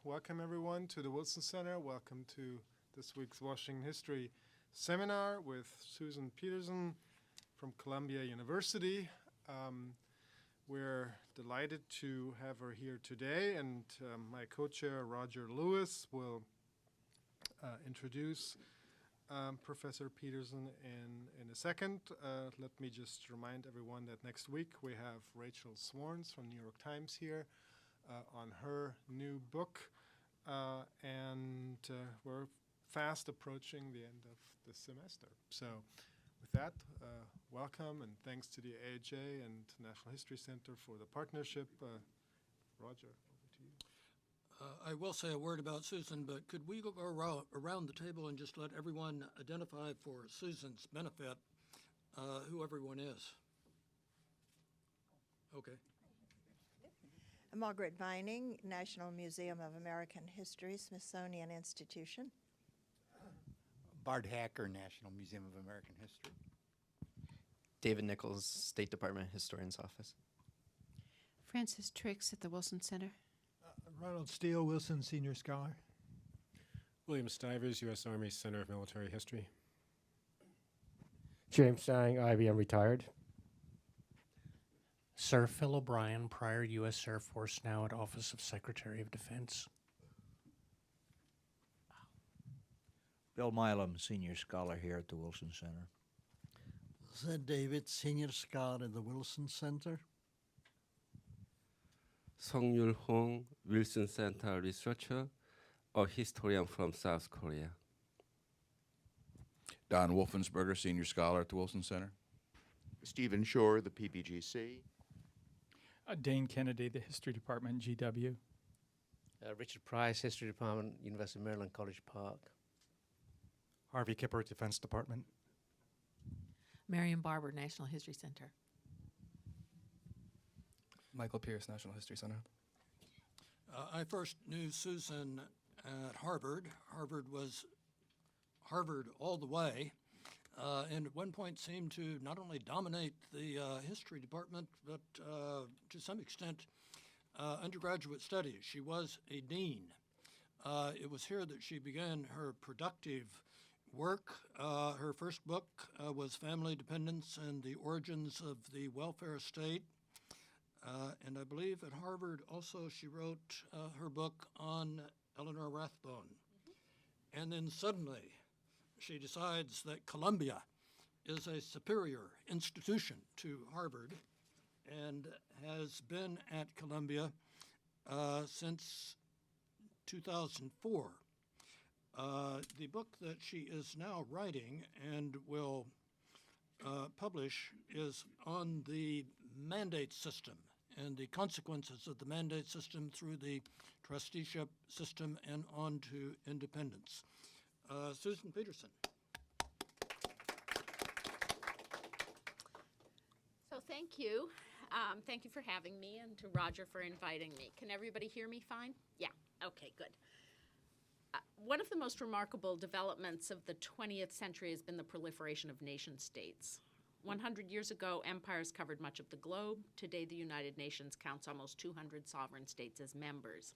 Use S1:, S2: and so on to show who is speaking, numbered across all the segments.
S1: Welcome everyone to the Wilson Center. Welcome to this week's Washington History Seminar with Susan Peterson from Columbia University. We're delighted to have her here today, and my co-chair Roger Lewis will introduce Professor Peterson in a second. Let me just remind everyone that next week we have Rachel Swarns from New York Times here on her new book, and we're fast approaching the end of the semester. So with that, welcome, and thanks to the AHA and National History Center for the partnership. Roger, over to you.
S2: I will say a word about Susan, but could we go around the table and just let everyone identify for Susan's benefit who everyone is? Okay.
S3: Margaret Vining, National Museum of American History, Smithsonian Institution.
S4: Bart Hacker, National Museum of American History.
S5: David Nichols, State Department Historian's Office.
S6: Frances Trix at the Wilson Center.
S7: Ronald Steele, Wilson Senior Scholar.
S8: William Stivers, U.S. Army Center of Military History.
S9: James Sang, IBM retired.
S10: Sir Phil O'Brien, prior U.S. Air Force, now at Office of Secretary of Defense.
S11: Bill Milam, Senior Scholar here at the Wilson Center.
S12: Zed David, Senior Scholar at the Wilson Center.
S13: Songyul Hong, Wilson Center Researcher, a historian from South Korea.
S14: Don Wolfensberger, Senior Scholar at the Wilson Center.
S15: Stephen Shore, the PBGC.
S16: Dane Kennedy, the History Department, GW.
S17: Richard Price, History Department, University of Maryland, College Park.
S18: Harvey Kipper, Defense Department.
S6: Marion Barber, National History Center.
S19: Michael Pierce, National History Center.
S2: I first knew Susan at Harvard. Harvard was Harvard all the way, and at one point seemed to not only dominate the history department, but to some extent undergraduate studies. She was a dean. It was here that she began her productive work. Her first book was Family Dependence and the Origins of the Welfare State. And I believe at Harvard also she wrote her book on Eleanor Rathbone. And then suddenly she decides that Columbia is a superior institution to Harvard and has been at Columbia since 2004. The book that she is now writing and will publish is on the mandate system and the consequences of the mandate system through the trusteeship system and on to independence. Susan Peterson.
S20: So thank you. Thank you for having me, and to Roger for inviting me. Can everybody hear me fine? Yeah, okay, good. One of the most remarkable developments of the 20th century has been the proliferation of nation states. 100 years ago, empires covered much of the globe. Today, the United Nations counts almost 200 sovereign states as members.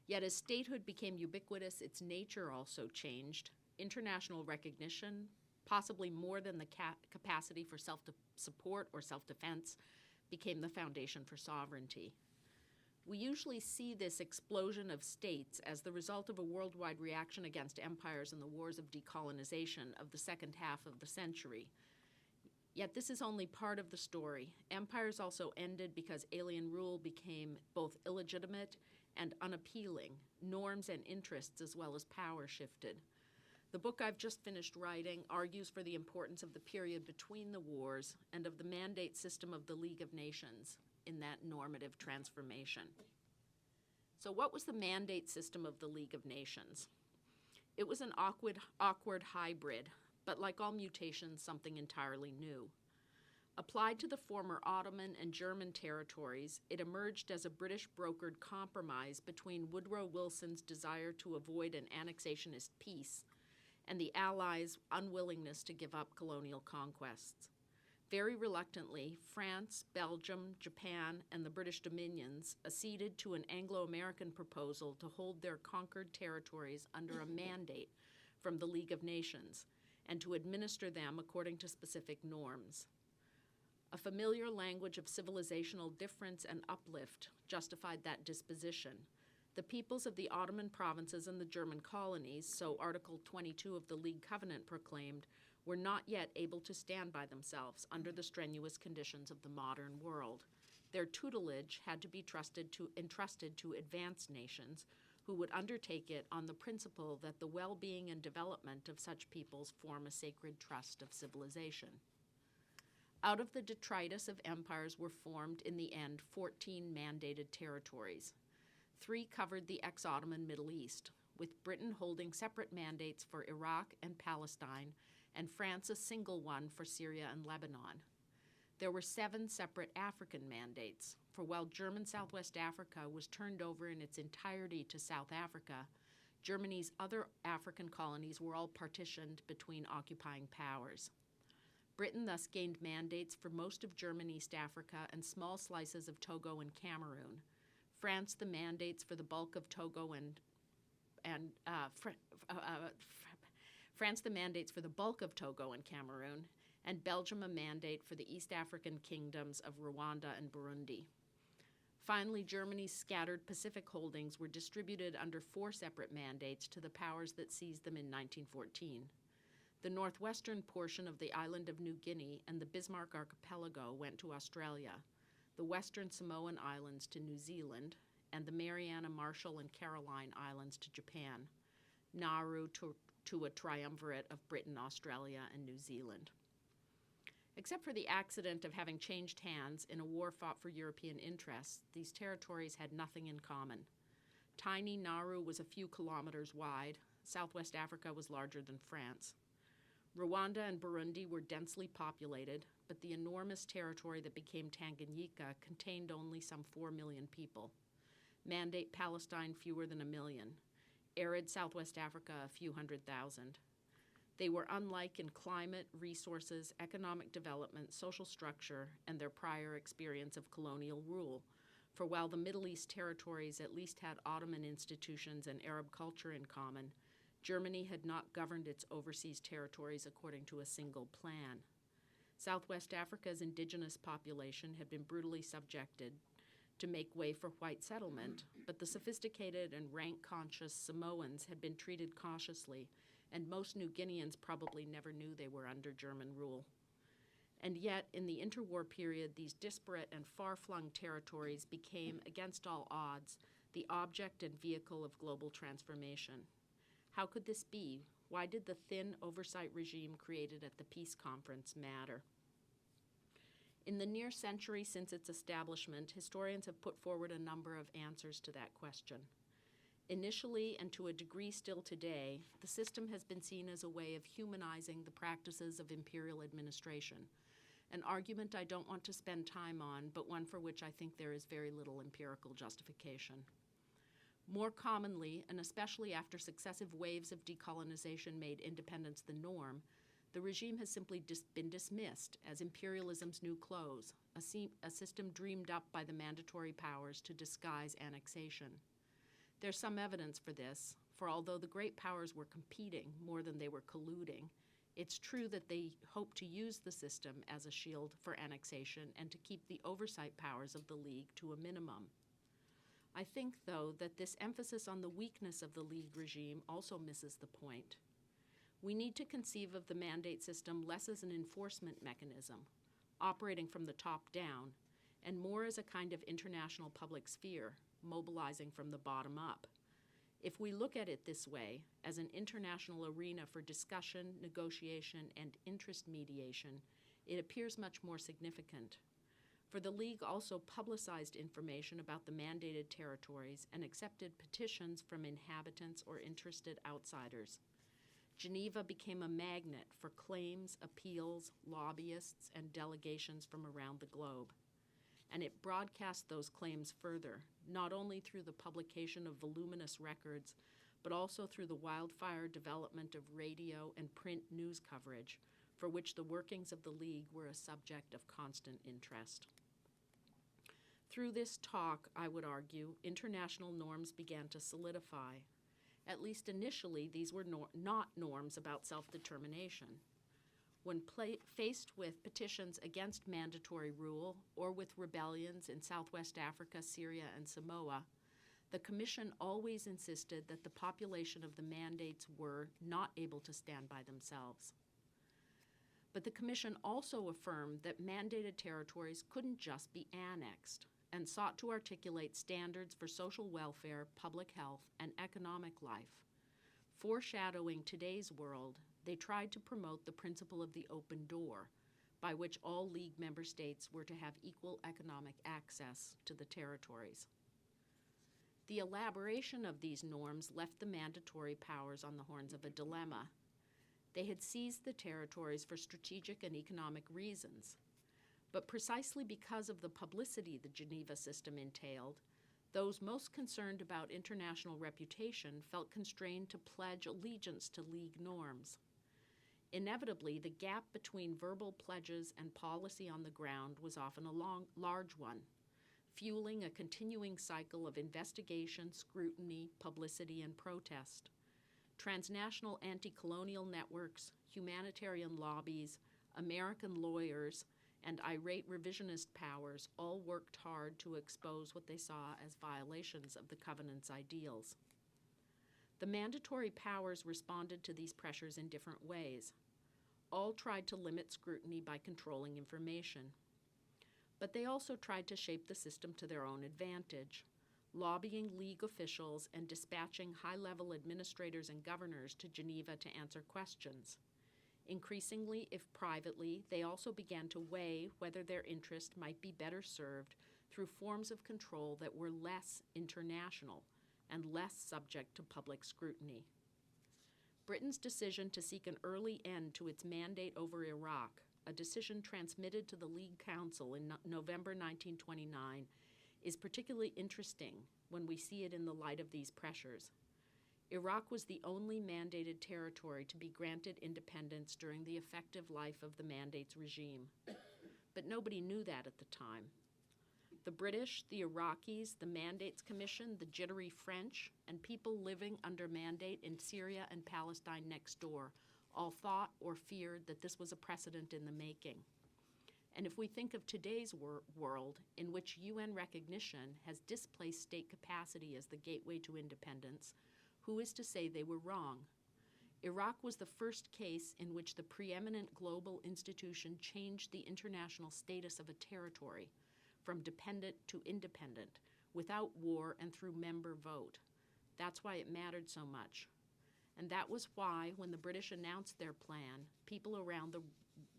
S20: Yet as statehood became ubiquitous, its nature also changed. International recognition, possibly more than the capacity for self-support or self-defense, became the foundation for sovereignty. We usually see this explosion of states as the result of a worldwide reaction against empires in the wars of decolonization of the second half of the century. Yet this is only part of the story. Empires also ended because alien rule became both illegitimate and unappealing. Norms and interests as well as power shifted. The book I've just finished writing argues for the importance of the period between the wars and of the mandate system of the League of Nations in that normative transformation. So what was the mandate system of the League of Nations? It was an awkward hybrid, but like all mutations, something entirely new. Applied to the former Ottoman and German territories, it emerged as a British brokered compromise between Woodrow Wilson's desire to avoid an annexationist peace and the Allies' unwillingness to give up colonial conquests. Very reluctantly, France, Belgium, Japan, and the British Dominions acceded to an Anglo-American proposal to hold their conquered territories under a mandate from the League of Nations and to administer them according to specific norms. A familiar language of civilizational difference and uplift justified that disposition. The peoples of the Ottoman provinces and the German colonies, so Article 22 of the League Covenant proclaimed, were not yet able to stand by themselves under the strenuous conditions of the modern world. Their tutelage had to be entrusted to advanced nations who would undertake it on the principle that the well-being and development of such peoples form a sacred trust of civilization. Out of the detritus of empires were formed, in the end, 14 mandated territories. 3 covered the ex-Ottoman Middle East, with Britain holding separate mandates for Iraq and Palestine, and France a single one for Syria and Lebanon. There were 7 separate African mandates, for while German Southwest Africa was turned over in its entirety to South Africa, Germany's other African colonies were all partitioned between occupying powers. Britain thus gained mandates for most of German East Africa and small slices of Togo and Cameroon. France the mandates for the bulk of Togo France the mandates for the bulk of Togo and Cameroon, and Belgium a mandate for the East African kingdoms of Rwanda and Burundi. Finally, Germany's scattered Pacific holdings were distributed under 4 separate mandates to the powers that seized them in 1914. The northwestern portion of the island of New Guinea and the Bismarck Archipelago went to Australia, the western Samoan Islands to New Zealand, and the Mariana, Marshall, and Caroline Islands to Japan, Nauru to a triumvirate of Britain, Australia, and New Zealand. Except for the accident of having changed hands in a war fought for European interests, these territories had nothing in common. Tiny Nauru was a few kilometers wide. Southwest Africa was larger than France. Rwanda and Burundi were densely populated, but the enormous territory that became Tanganyika contained only some 4 million people. Mandate Palestine fewer than 1 million. Arid Southwest Africa a few 100,000. They were unlike in climate, resources, economic development, social structure, and their prior experience of colonial rule. For while the Middle East territories at least had Ottoman institutions and Arab culture in common, Germany had not governed its overseas territories according to a single plan. Southwest Africa's indigenous population had been brutally subjected to make way for white settlement, but the sophisticated and rank-conscious Samoans had been treated cautiously, and most New Guineans probably never knew they were under German rule. And yet, in the interwar period, these disparate and far-flung territories became, against all odds, the object and vehicle of global transformation. How could this be? Why did the thin oversight regime created at the peace conference matter? In the near century since its establishment, historians have put forward a number of answers to that question. Initially, and to a degree still today, the system has been seen as a way of humanizing the practices of imperial administration, an argument I don't want to spend time on, but one for which I think there is very little empirical justification. More commonly, and especially after successive waves of decolonization made independence the norm, the regime has simply been dismissed as imperialism's new clothes, a system dreamed up by the mandatory powers to disguise annexation. There's some evidence for this, for although the great powers were competing more than they were colluding, it's true that they hoped to use the system as a shield for annexation and to keep the oversight powers of the League to a minimum. I think, though, that this emphasis on the weakness of the League regime also misses the point. We need to conceive of the mandate system less as an enforcement mechanism, operating from the top down, and more as a kind of international public sphere, mobilizing from the bottom up. If we look at it this way, as an international arena for discussion, negotiation, and interest mediation, it appears much more significant. For the League also publicized information about the mandated territories and accepted petitions from inhabitants or interested outsiders. Geneva became a magnet for claims, appeals, lobbyists, and delegations from around the globe. And it broadcast those claims further, not only through the publication of voluminous records, but also through the wildfire development of radio and print news coverage, for which the workings of the League were a subject of constant interest. Through this talk, I would argue, international norms began to solidify. At least initially, these were not norms about self-determination. When faced with petitions against mandatory rule or with rebellions in Southwest Africa, Syria, and Samoa, the Commission always insisted that the population of the mandates were not able to stand by themselves. But the Commission also affirmed that mandated territories couldn't just be annexed, and sought to articulate standards for social welfare, public health, and economic life. Foreshadowing today's world, they tried to promote the principle of the open door, by which all League member states were to have equal economic access to the territories. The elaboration of these norms left the mandatory powers on the horns of a dilemma. They had seized the territories for strategic and economic reasons. But precisely because of the publicity the Geneva system entailed, those most concerned about international reputation felt constrained to pledge allegiance to League norms. Inevitably, the gap between verbal pledges and policy on the ground was often a large one, fueling a continuing cycle of investigation, scrutiny, publicity, and protest. Transnational anti-colonial networks, humanitarian lobbies, American lawyers, and irate revisionist powers all worked hard to expose what they saw as violations of the Covenant's ideals. The mandatory powers responded to these pressures in different ways. All tried to limit scrutiny by controlling information. But they also tried to shape the system to their own advantage, lobbying League officials and dispatching high-level administrators and governors to Geneva to answer questions. Increasingly, if privately, they also began to weigh whether their interest might be better served through forms of control that were less international and less subject to public scrutiny. Britain's decision to seek an early end to its mandate over Iraq, a decision transmitted to the League Council in November 1929, is particularly interesting when we see it in the light of these pressures. Iraq was the only mandated territory to be granted independence during the effective life of the mandates regime. But nobody knew that at the time. The British, the Iraqis, the Mandates Commission, the jittery French, and people living under mandate in Syria and Palestine next door all thought or feared that this was a precedent in the making. And if we think of today's world, in which UN recognition has displaced state capacity as the gateway to independence, who is to say they were wrong? Iraq was the first case in which the preeminent global institution changed the international status of a territory from dependent to independent, without war and through member vote. That's why it mattered so much. And that was why, when the British announced their plan, people around the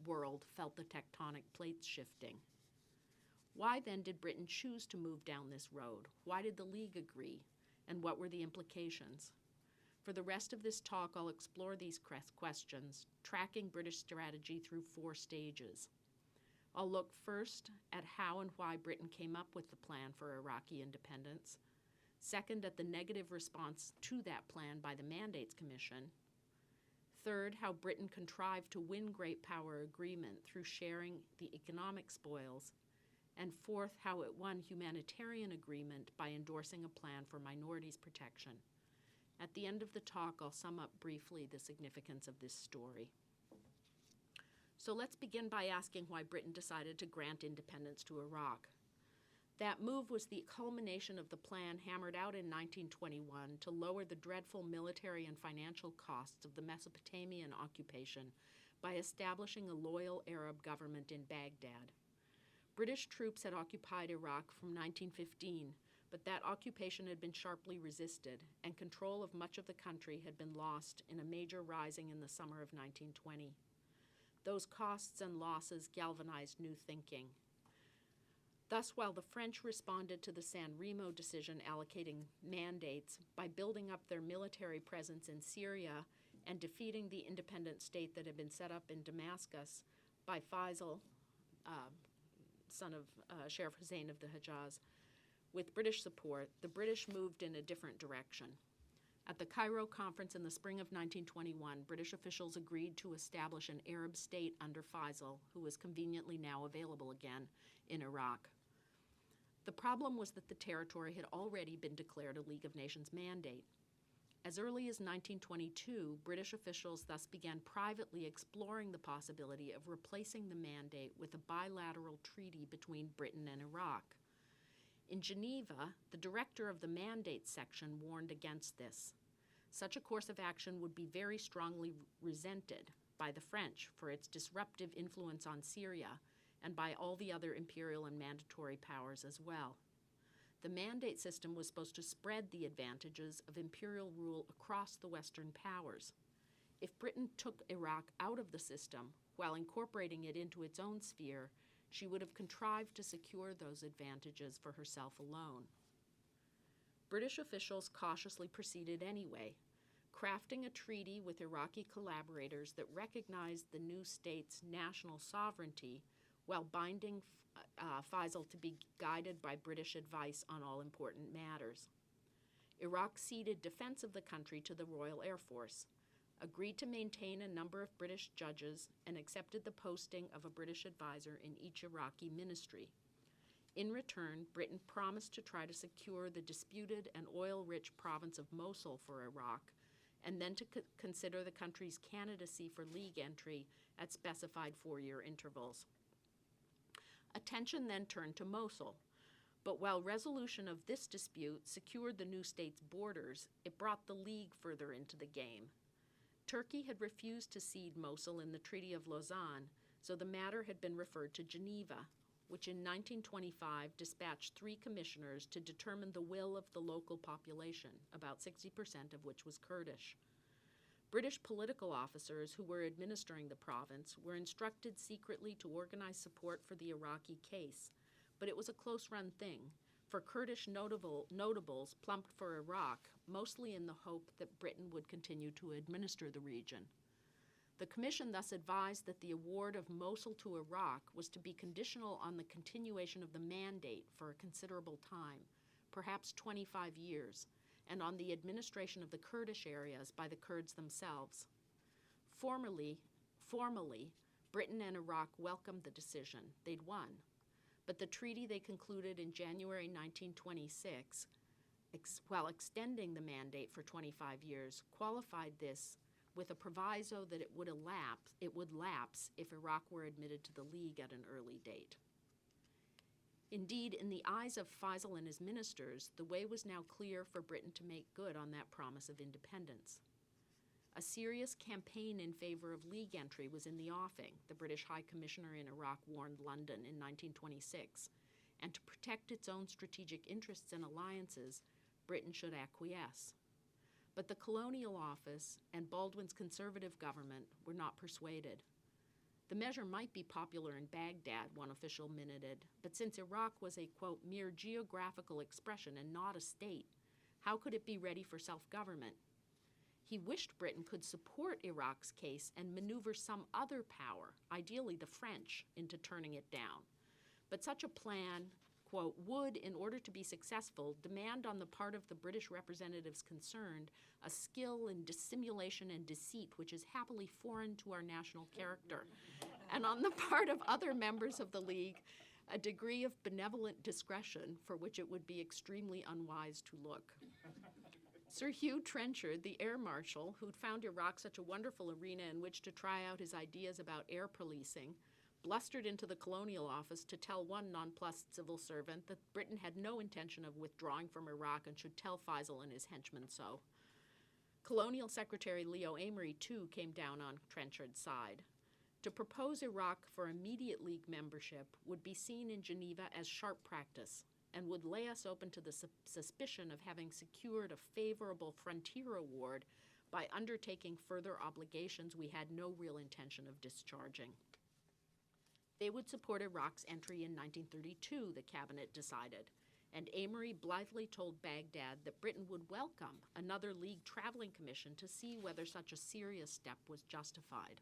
S20: world felt the tectonic plates shifting. Why then did Britain choose to move down this road? Why did the League agree? And what were the implications? For the rest of this talk, I'll explore these questions, tracking British strategy through 4 stages. I'll look first at how and why Britain came up with the plan for Iraqi independence. Second, at the negative response to that plan by the Mandates Commission. Third, how Britain contrived to win great power agreement through sharing the economic spoils. And fourth, how it won humanitarian agreement by endorsing a plan for minorities protection. At the end of the talk, I'll sum up briefly the significance of this story. So let's begin by asking why Britain decided to grant independence to Iraq. That move was the culmination of the plan hammered out in 1921 to lower the dreadful military and financial costs of the Mesopotamian occupation by establishing a loyal Arab government in Baghdad. British troops had occupied Iraq from 1915, but that occupation had been sharply resisted, and control of much of the country had been lost in a major rising in the summer of 1920. Those costs and losses galvanized new thinking. Thus, while the French responded to the San Remo decision allocating mandates by building up their military presence in Syria and defeating the independent state that had been set up in Damascus by Faisal, son of Sheriff Hussein of the Hejaz, with British support, the British moved in a different direction. At the Cairo conference in the spring of 1921, British officials agreed to establish an Arab state under Faisal, who was conveniently now available again in Iraq. The problem was that the territory had already been declared a League of Nations mandate. As early as 1922, British officials thus began privately exploring the possibility of replacing the mandate with a bilateral treaty between Britain and Iraq. In Geneva, the director of the mandate section warned against this. Such a course of action would be very strongly resented by the French for its disruptive influence on Syria and by all the other imperial and mandatory powers as well. The mandate system was supposed to spread the advantages of imperial rule across the Western powers. If Britain took Iraq out of the system while incorporating it into its own sphere, she would have contrived to secure those advantages for herself alone. British officials cautiously proceeded anyway, crafting a treaty with Iraqi collaborators that recognized the new state's national sovereignty while binding Faisal to be guided by British advice on all important matters. Iraq ceded defense of the country to the Royal Air Force, agreed to maintain a number of British judges, and accepted the posting of a British advisor in each Iraqi ministry. In return, Britain promised to try to secure the disputed and oil-rich province of Mosul for Iraq, and then to consider the country's candidacy for League entry at specified 4-year intervals. Attention then turned to Mosul, but while resolution of this dispute secured the new state's borders, it brought the League further into the game. Turkey had refused to cede Mosul in the Treaty of Lausanne, so the matter had been referred to Geneva, which in 1925 dispatched 3 commissioners to determine the will of the local population, about 60% of which was Kurdish. British political officers who were administering the province were instructed secretly to organize support for the Iraqi case, but it was a close-run thing, for Kurdish notables plumped for Iraq, mostly in the hope that Britain would continue to administer the region. The commission thus advised that the award of Mosul to Iraq was to be conditional on the continuation of the mandate for a considerable time, perhaps 25 years, and on the administration of the Kurdish areas by the Kurds themselves. Formally, Britain and Iraq welcomed the decision. They'd won. But the treaty they concluded in January 1926, while extending the mandate for 25 years, qualified this with a proviso that it would lapse if Iraq were admitted to the League at an early date. Indeed, in the eyes of Faisal and his ministers, the way was now clear for Britain to make good on that promise of independence. A serious campaign in favor of League entry was in the offing, the British High Commissioner in Iraq warned London in 1926, and to protect its own strategic interests and alliances, Britain should acquiesce. But the Colonial Office and Baldwin's conservative government were not persuaded. The measure might be popular in Baghdad, one official minuted, but since Iraq was a, quote, mere geographical expression and not a state, how could it be ready for self-government? He wished Britain could support Iraq's case and maneuver some other power, ideally the French, into turning it down. But such a plan, quote, would, in order to be successful, demand on the part of the British representatives concerned a skill in dissimulation and deceit which is happily foreign to our national character, and on the part of other members of the League, a degree of benevolent discretion for which it would be extremely unwise to look. Sir Hugh Trenchard, the Air Marshal, who'd found Iraq such a wonderful arena in which to try out his ideas about air policing, blustered into the Colonial Office to tell one nonplussed civil servant that Britain had no intention of withdrawing from Iraq and should tell Faisal and his henchmen so. Colonial Secretary Leo Amory, too, came down on Trenchard's side. To propose Iraq for immediate League membership would be seen in Geneva as sharp practice and would lay us open to the suspicion of having secured a favorable frontier award by undertaking further obligations we had no real intention of discharging. They would support Iraq's entry in 1932, the cabinet decided, and Amory blithely told Baghdad that Britain would welcome another League traveling commission to see whether such a serious step was justified.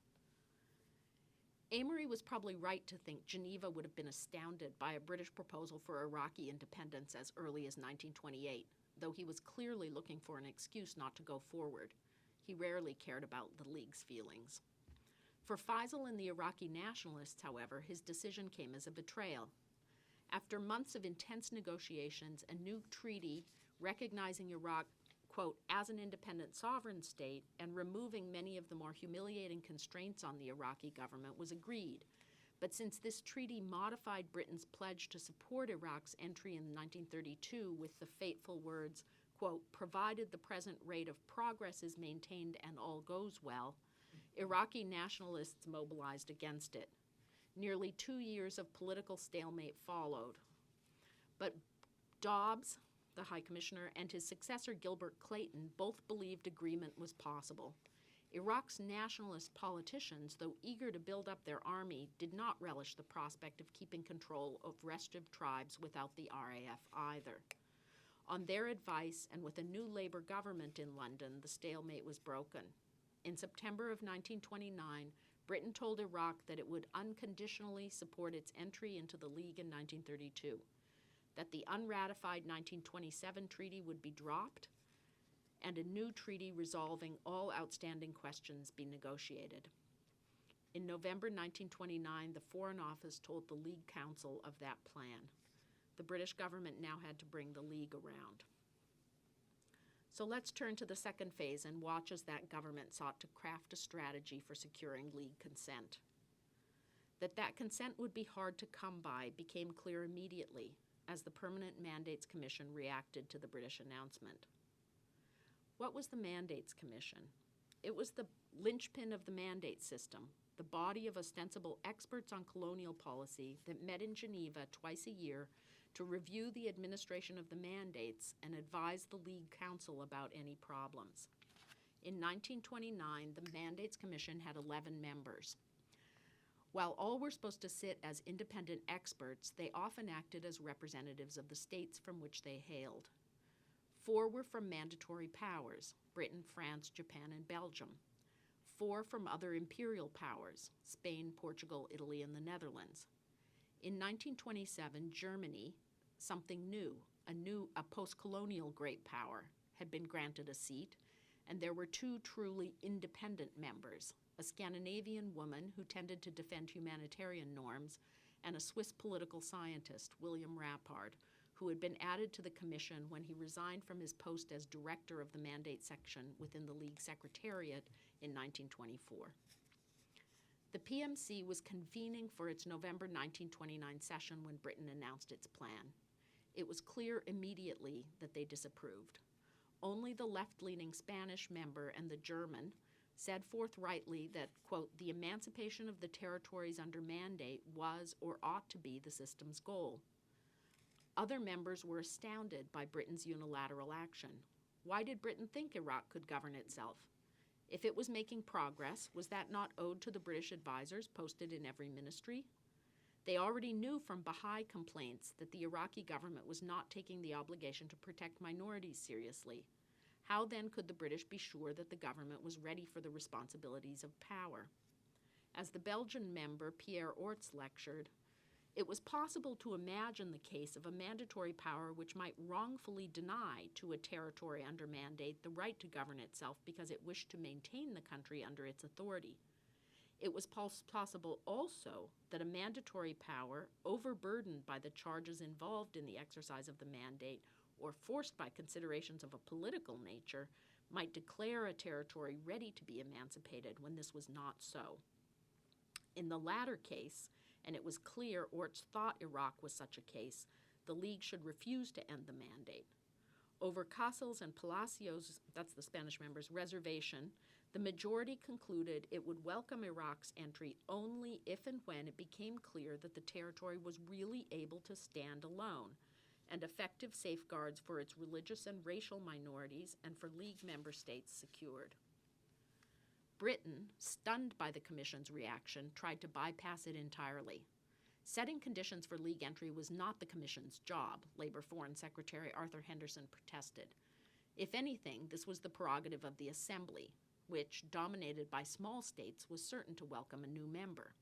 S20: Amory was probably right to think Geneva would have been astounded by a British proposal for Iraqi independence as early as 1928, though he was clearly looking for an excuse not to go forward. He rarely cared about the League's feelings. For Faisal and the Iraqi nationalists, however, his decision came as a betrayal. After months of intense negotiations, a new treaty recognizing Iraq, quote, as an independent sovereign state and removing many of the more humiliating constraints on the Iraqi government was agreed. But since this treaty modified Britain's pledge to support Iraq's entry in 1932 with the fateful words, quote, provided the present rate of progress is maintained and all goes well, Iraqi nationalists mobilized against it. Nearly 2 years of political stalemate followed. But Dobbs, the High Commissioner, and his successor Gilbert Clayton both believed agreement was possible. Iraq's nationalist politicians, though eager to build up their army, did not relish the prospect of keeping control of restive tribes without the RAF either. On their advice, and with a new Labour government in London, the stalemate was broken. In September of 1929, Britain told Iraq that it would unconditionally support its entry into the League in 1932, that the unratified 1927 treaty would be dropped, and a new treaty resolving all outstanding questions be negotiated. In November 1929, the Foreign Office told the League Council of that plan. The British government now had to bring the League around. So let's turn to the second phase and watch as that government sought to craft a strategy for securing League consent. That consent would be hard to come by became clear immediately as the Permanent Mandates Commission reacted to the British announcement. What was the Mandates Commission? It was the linchpin of the mandate system, the body of ostensible experts on colonial policy that met in Geneva twice a year to review the administration of the mandates and advise the League Council about any problems. In 1929, the Mandates Commission had 11 members. While all were supposed to sit as independent experts, they often acted as representatives of the states from which they hailed. 4 were from mandatory powers, Britain, France, Japan, and Belgium. 4 from other imperial powers, Spain, Portugal, Italy, and the Netherlands. In 1927, Germany, something new, a post-colonial great power, had been granted a seat, and there were 2 truly independent members, a Scandinavian woman who tended to defend humanitarian norms, and a Swiss political scientist, William Rappard, who had been added to the commission when he resigned from his post as director of the mandate section within the League Secretariat in 1924. The PMC was convening for its November 1929 session when Britain announced its plan. It was clear immediately that they disapproved. Only the left-leaning Spanish member and the German said forthrightly that, quote, the emancipation of the territories under mandate was or ought to be the system's goal. Other members were astounded by Britain's unilateral action. Why did Britain think Iraq could govern itself? If it was making progress, was that not owed to the British advisors posted in every ministry? They already knew from Baha'i complaints that the Iraqi government was not taking the obligation to protect minorities seriously. How then could the British be sure that the government was ready for the responsibilities of power? As the Belgian member Pierre Orts lectured, it was possible to imagine the case of a mandatory power which might wrongfully deny to a territory under mandate the right to govern itself because it wished to maintain the country under its authority. It was possible also that a mandatory power, overburdened by the charges involved in the exercise of the mandate or forced by considerations of a political nature, might declare a territory ready to be emancipated when this was not so. In the latter case, and it was clear Orts thought Iraq was such a case, the League should refuse to end the mandate. Over Casel's and Palacios, that's the Spanish members' reservation, the majority concluded it would welcome Iraq's entry only if and when it became clear that the territory was really able to stand alone, and effective safeguards for its religious and racial minorities and for League member states secured. Britain, stunned by the Commission's reaction, tried to bypass it entirely. Setting conditions for League entry was not the Commission's job, Labour Foreign Secretary Arthur Henderson protested. If anything, this was the prerogative of the Assembly, which, dominated by small states, was certain to welcome a new member.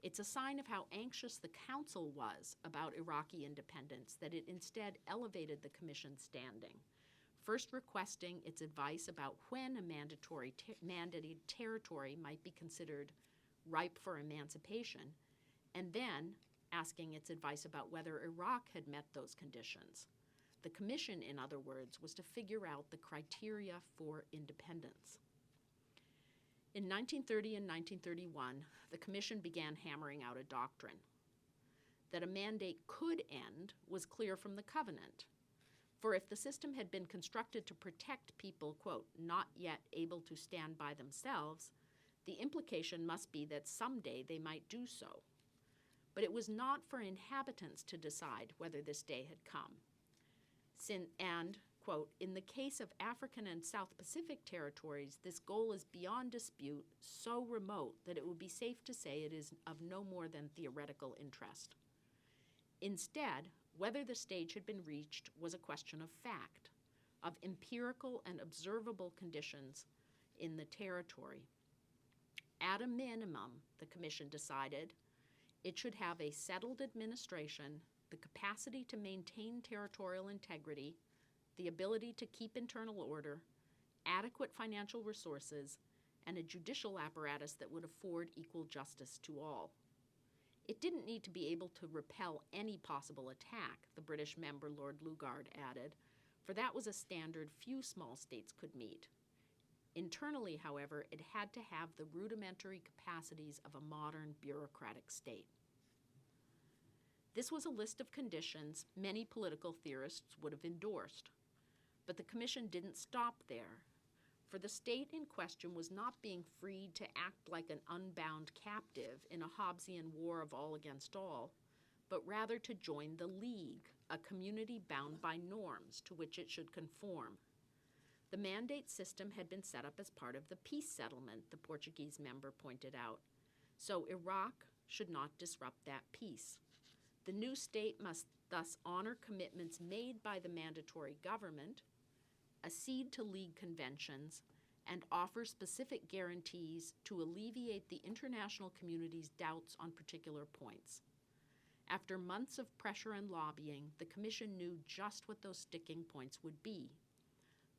S20: It's a sign of how anxious the Council was about Iraqi independence that it instead elevated the Commission's standing, first requesting its advice about when a mandated territory might be considered ripe for emancipation, and then asking its advice about whether Iraq had met those conditions. The Commission, in other words, was to figure out the criteria for independence. In 1930 and 1931, the Commission began hammering out a doctrine. That a mandate could end was clear from the Covenant. For if the system had been constructed to protect people, quote, not yet able to stand by themselves, the implication must be that someday they might do so. But it was not for inhabitants to decide whether this day had come. And, quote, in the case of African and South Pacific territories, this goal is beyond dispute, so remote that it would be safe to say it is of no more than theoretical interest. Instead, whether the stage had been reached was a question of fact, of empirical and observable conditions in the territory. At a minimum, the Commission decided, it should have a settled administration, the capacity to maintain territorial integrity, the ability to keep internal order, adequate financial resources, and a judicial apparatus that would afford equal justice to all. It didn't need to be able to repel any possible attack, the British member Lord Lugard added, for that was a standard few small states could meet. Internally, however, it had to have the rudimentary capacities of a modern bureaucratic state. This was a list of conditions many political theorists would have endorsed. But the Commission didn't stop there, for the state in question was not being freed to act like an unbound captive in a Hobbesian war of all against all, but rather to join the League, a community bound by norms to which it should conform. The mandate system had been set up as part of the peace settlement, the Portuguese member pointed out, so Iraq should not disrupt that peace. The new state must thus honor commitments made by the mandatory government, accede to League conventions, and offer specific guarantees to alleviate the international community's doubts on particular points. After months of pressure and lobbying, the Commission knew just what those sticking points would be.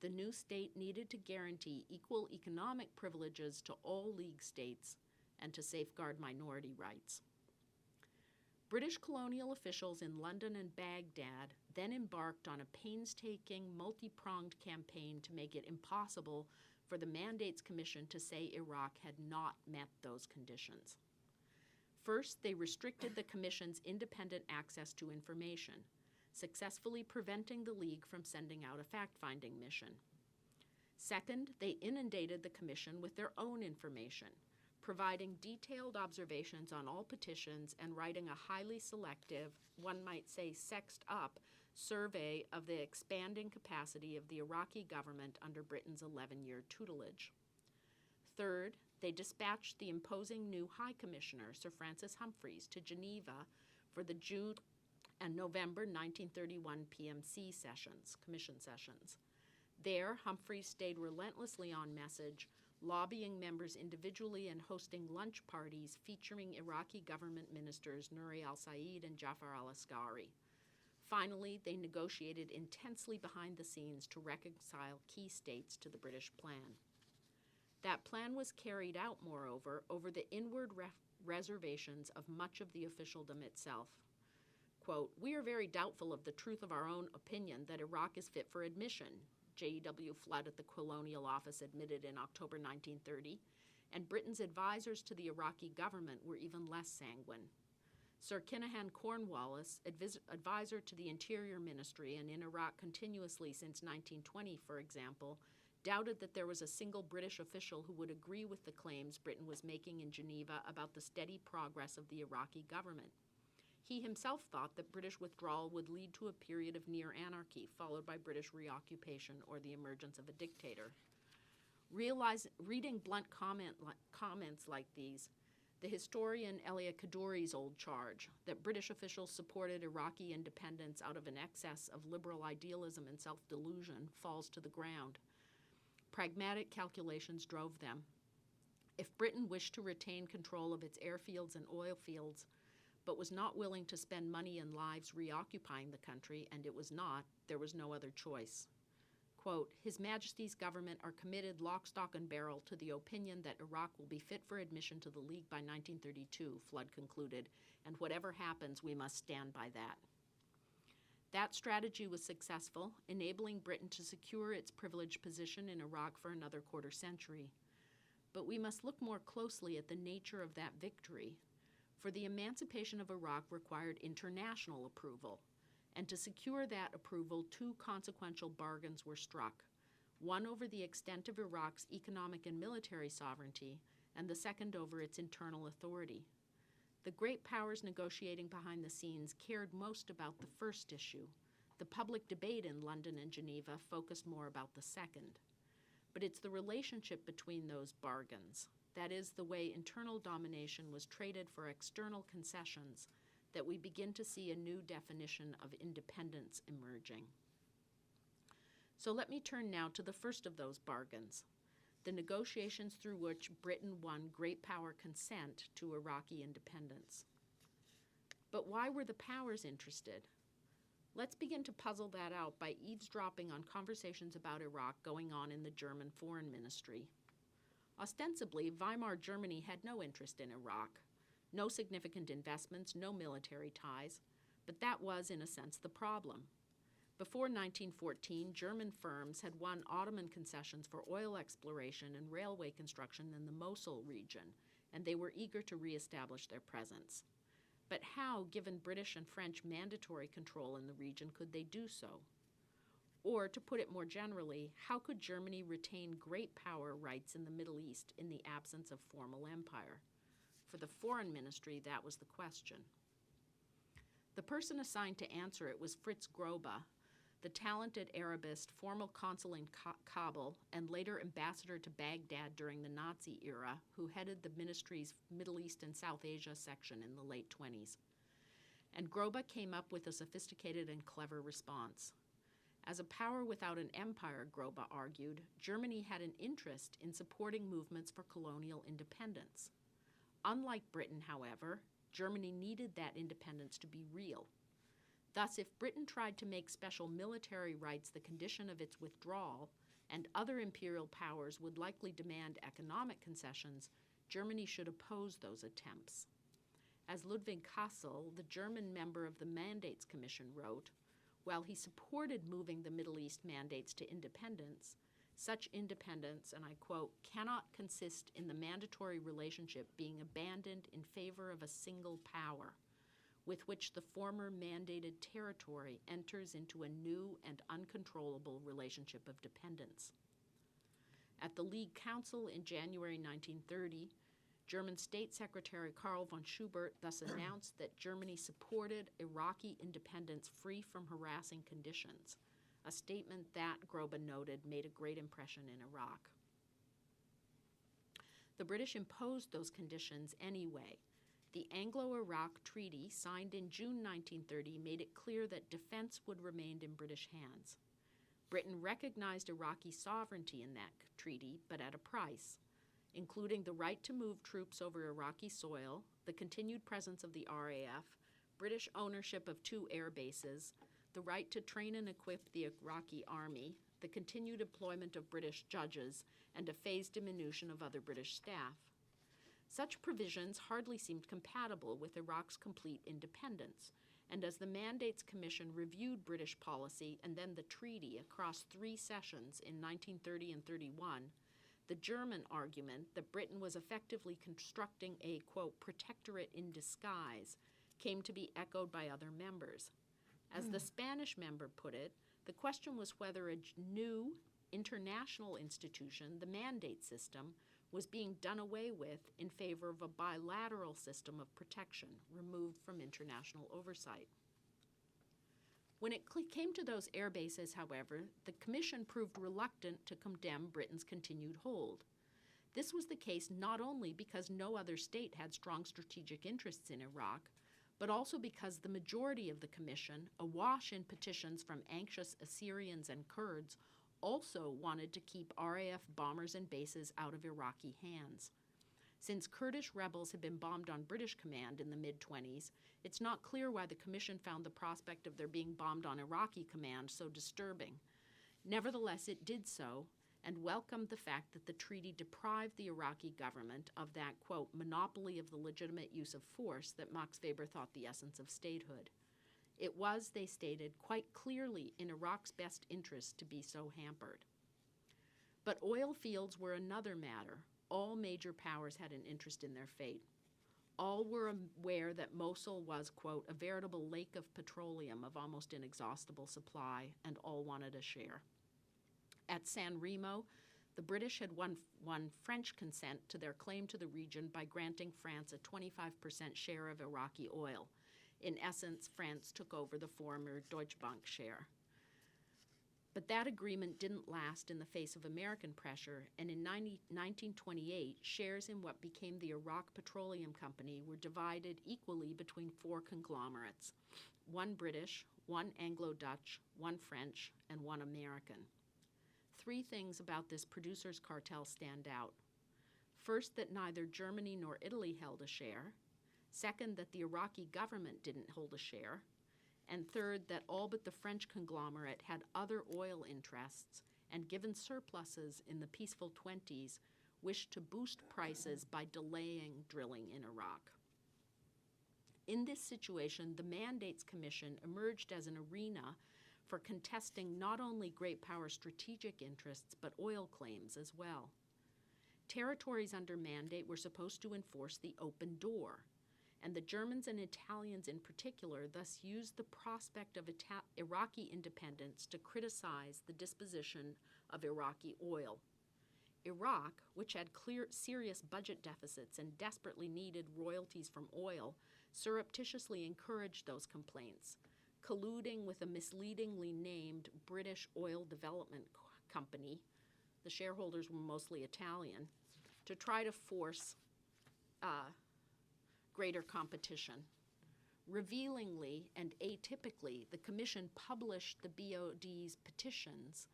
S20: The new state needed to guarantee equal economic privileges to all League states and to safeguard minority rights. British colonial officials in London and Baghdad then embarked on a painstaking, multi-pronged campaign to make it impossible for the Mandates Commission to say Iraq had not met those conditions. First, they restricted the Commission's independent access to information, successfully preventing the League from sending out a fact-finding mission. Second, they inundated the Commission with their own information, providing detailed observations on all petitions and writing a highly selective, one might say sexed up, survey of the expanding capacity of the Iraqi government under Britain's 11-year tutelage. Third, they dispatched the imposing new High Commissioner, Sir Francis Humphreys, to Geneva for the June and November 1931 PMC sessions, Commission sessions. There, Humphreys stayed relentlessly on message, lobbying members individually and hosting lunch parties featuring Iraqi government ministers Nuri al-Said and Jafar al-Askari. Finally, they negotiated intensely behind the scenes to reconcile key states to the British plan. That plan was carried out, moreover, over the inward reservations of much of the officialdom itself. Quote, "We are very doubtful of the truth of our own opinion that Iraq is fit for admission," J.E.W. Flood at the Colonial Office admitted in October 1930, and Britain's advisors to the Iraqi government were even less sanguine. Sir Kinahan Cornwallis, advisor to the Interior Ministry and in Iraq continuously since 1920, for example, doubted that there was a single British official who would agree with the claims Britain was making in Geneva about the steady progress of the Iraqi government. He himself thought that British withdrawal would lead to a period of near anarchy, followed by British reoccupation or the emergence of a dictator. Reading blunt comments like these, the historian Elia Kaddouri's old charge that British officials supported Iraqi independence out of an excess of liberal idealism and self-delusion falls to the ground. Pragmatic calculations drove them. If Britain wished to retain control of its airfields and oil fields, but was not willing to spend money and lives reoccupying the country, and it was not, there was no other choice. Quote, His Majesty's government are committed lock, stock, and barrel to the opinion that Iraq will be fit for admission to the League by 1932, Flood concluded, and whatever happens, we must stand by that. That strategy was successful, enabling Britain to secure its privileged position in Iraq for another quarter century. But we must look more closely at the nature of that victory, for the emancipation of Iraq required international approval, and to secure that approval, two consequential bargains were struck, one over the extent of Iraq's economic and military sovereignty, and the second over its internal authority. The great powers negotiating behind the scenes cared most about the first issue. The public debate in London and Geneva focused more about the second. But it's the relationship between those bargains, that is, the way internal domination was traded for external concessions, that we begin to see a new definition of independence emerging. So let me turn now to the first of those bargains, the negotiations through which Britain won great power consent to Iraqi independence. But why were the powers interested? Let's begin to puzzle that out by eavesdropping on conversations about Iraq going on in the German Foreign Ministry. Ostensibly, Weimar Germany had no interest in Iraq, no significant investments, no military ties, but that was, in a sense, the problem. Before 1914, German firms had won Ottoman concessions for oil exploration and railway construction in the Mosul region, and they were eager to reestablish their presence. But how, given British and French mandatory control in the region, could they do so? Or, to put it more generally, how could Germany retain great power rights in the Middle East in the absence of formal empire? For the Foreign Ministry, that was the question. The person assigned to answer it was Fritz Grobe, the talented Arabist, former consul in Kabul, and later ambassador to Baghdad during the Nazi era, who headed the ministry's Middle East and South Asia section in the late 1920s. And Grobe came up with a sophisticated and clever response. As a power without an empire, Grobe argued, Germany had an interest in supporting movements for colonial independence. Unlike Britain, however, Germany needed that independence to be real. Thus, if Britain tried to make special military rights the condition of its withdrawal, and other imperial powers would likely demand economic concessions, Germany should oppose those attempts. As Ludwig Kassel, the German member of the Mandates Commission, wrote, while he supported moving the Middle East mandates to independence, such independence, and I quote, cannot consist in the mandatory relationship being abandoned in favor of a single power, with which the former mandated territory enters into a new and uncontrollable relationship of dependence. At the League Council in January 1930, German State Secretary Karl von Schubert thus announced that Germany supported Iraqi independence free from harassing conditions, a statement that, Grobe noted, made a great impression in Iraq. The British imposed those conditions anyway. The Anglo-Iraq Treaty, signed in June 1930, made it clear that defense would remain in British hands. Britain recognized Iraqi sovereignty in that treaty, but at a price, including the right to move troops over Iraqi soil, the continued presence of the RAF, British ownership of 2 air bases, the right to train and equip the Iraqi army, the continued employment of British judges, and a phased diminution of other British staff. Such provisions hardly seemed compatible with Iraq's complete independence, and as the Mandates Commission reviewed British policy and then the treaty across 3 sessions in 1930 and 31, the German argument that Britain was effectively constructing a, quote, protectorate in disguise came to be echoed by other members. As the Spanish member put it, the question was whether a new international institution, the mandate system, was being done away with in favor of a bilateral system of protection removed from international oversight. When it came to those air bases, however, the Commission proved reluctant to condemn Britain's continued hold. This was the case not only because no other state had strong strategic interests in Iraq, but also because the majority of the Commission, awash in petitions from anxious Assyrians and Kurds, also wanted to keep RAF bombers and bases out of Iraqi hands. Since Kurdish rebels had been bombed on British command in the mid-20s, it's not clear why the Commission found the prospect of their being bombed on Iraqi command so disturbing. Nevertheless, it did so, and welcomed the fact that the treaty deprived the Iraqi government of that, quote, monopoly of the legitimate use of force that Max Weber thought the essence of statehood. It was, they stated, quite clearly in Iraq's best interest to be so hampered. But oil fields were another matter. All major powers had an interest in their fate. All were aware that Mosul was, quote, a veritable lake of petroleum of almost inexhaustible supply, and all wanted a share. At San Remo, the British had won French consent to their claim to the region by granting France a 25% share of Iraqi oil. In essence, France took over the former Deutsche Bank share. But that agreement didn't last in the face of American pressure, and in 1928, shares in what became the Iraq Petroleum Company were divided equally between 4 conglomerates, 1 British, 1 Anglo-Dutch, 1 French, and 1 American. 3 things about this producers' cartel stand out. First, that neither Germany nor Italy held a share. Second, that the Iraqi government didn't hold a share. And third, that all but the French conglomerate had other oil interests and, given surpluses in the peaceful 20s, wished to boost prices by delaying drilling in Iraq. In this situation, the Mandates Commission emerged as an arena for contesting not only great power strategic interests, but oil claims as well. Territories under mandate were supposed to enforce the open door, and the Germans and Italians in particular thus used the prospect of Iraqi independence to criticize the disposition of Iraqi oil. Iraq, which had serious budget deficits and desperately needed royalties from oil, surreptitiously encouraged those complaints, colluding with a misleadingly named British Oil Development Company, the shareholders were mostly Italian, to try to force greater competition. Revealingly and atypically, the Commission published the BOD's petitions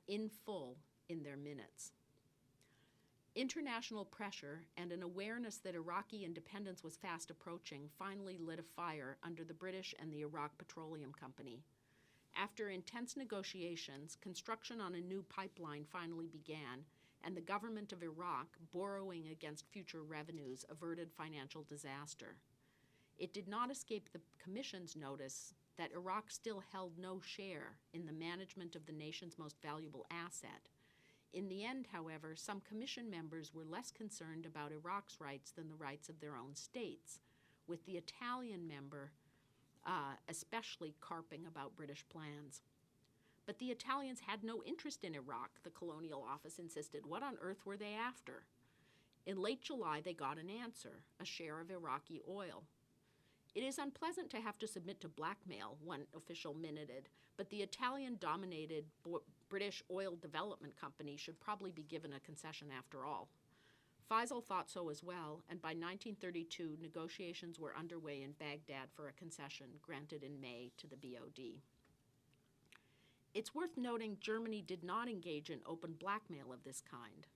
S20: in full in their minutes. International pressure and an awareness that Iraqi independence was fast approaching finally lit a fire under the British and the Iraq Petroleum Company. After intense negotiations, construction on a new pipeline finally began, and the government of Iraq, borrowing against future revenues, averted financial disaster. It did not escape the Commission's notice that Iraq still held no share in the management of the nation's most valuable asset. In the end, however, some Commission members were less concerned about Iraq's rights than the rights of their own states, with the Italian member especially carping about British plans. But the Italians had no interest in Iraq, the Colonial Office insisted. What on earth were they after? In late July, they got an answer, a share of Iraqi oil. It is unpleasant to have to submit to blackmail, one official minuted, but the Italian-dominated British Oil Development Company should probably be given a concession after all. Faisal thought so as well, and by 1932, negotiations were underway in Baghdad for a concession granted in May to the BOD. It's worth noting Germany did not engage in open blackmail of this kind.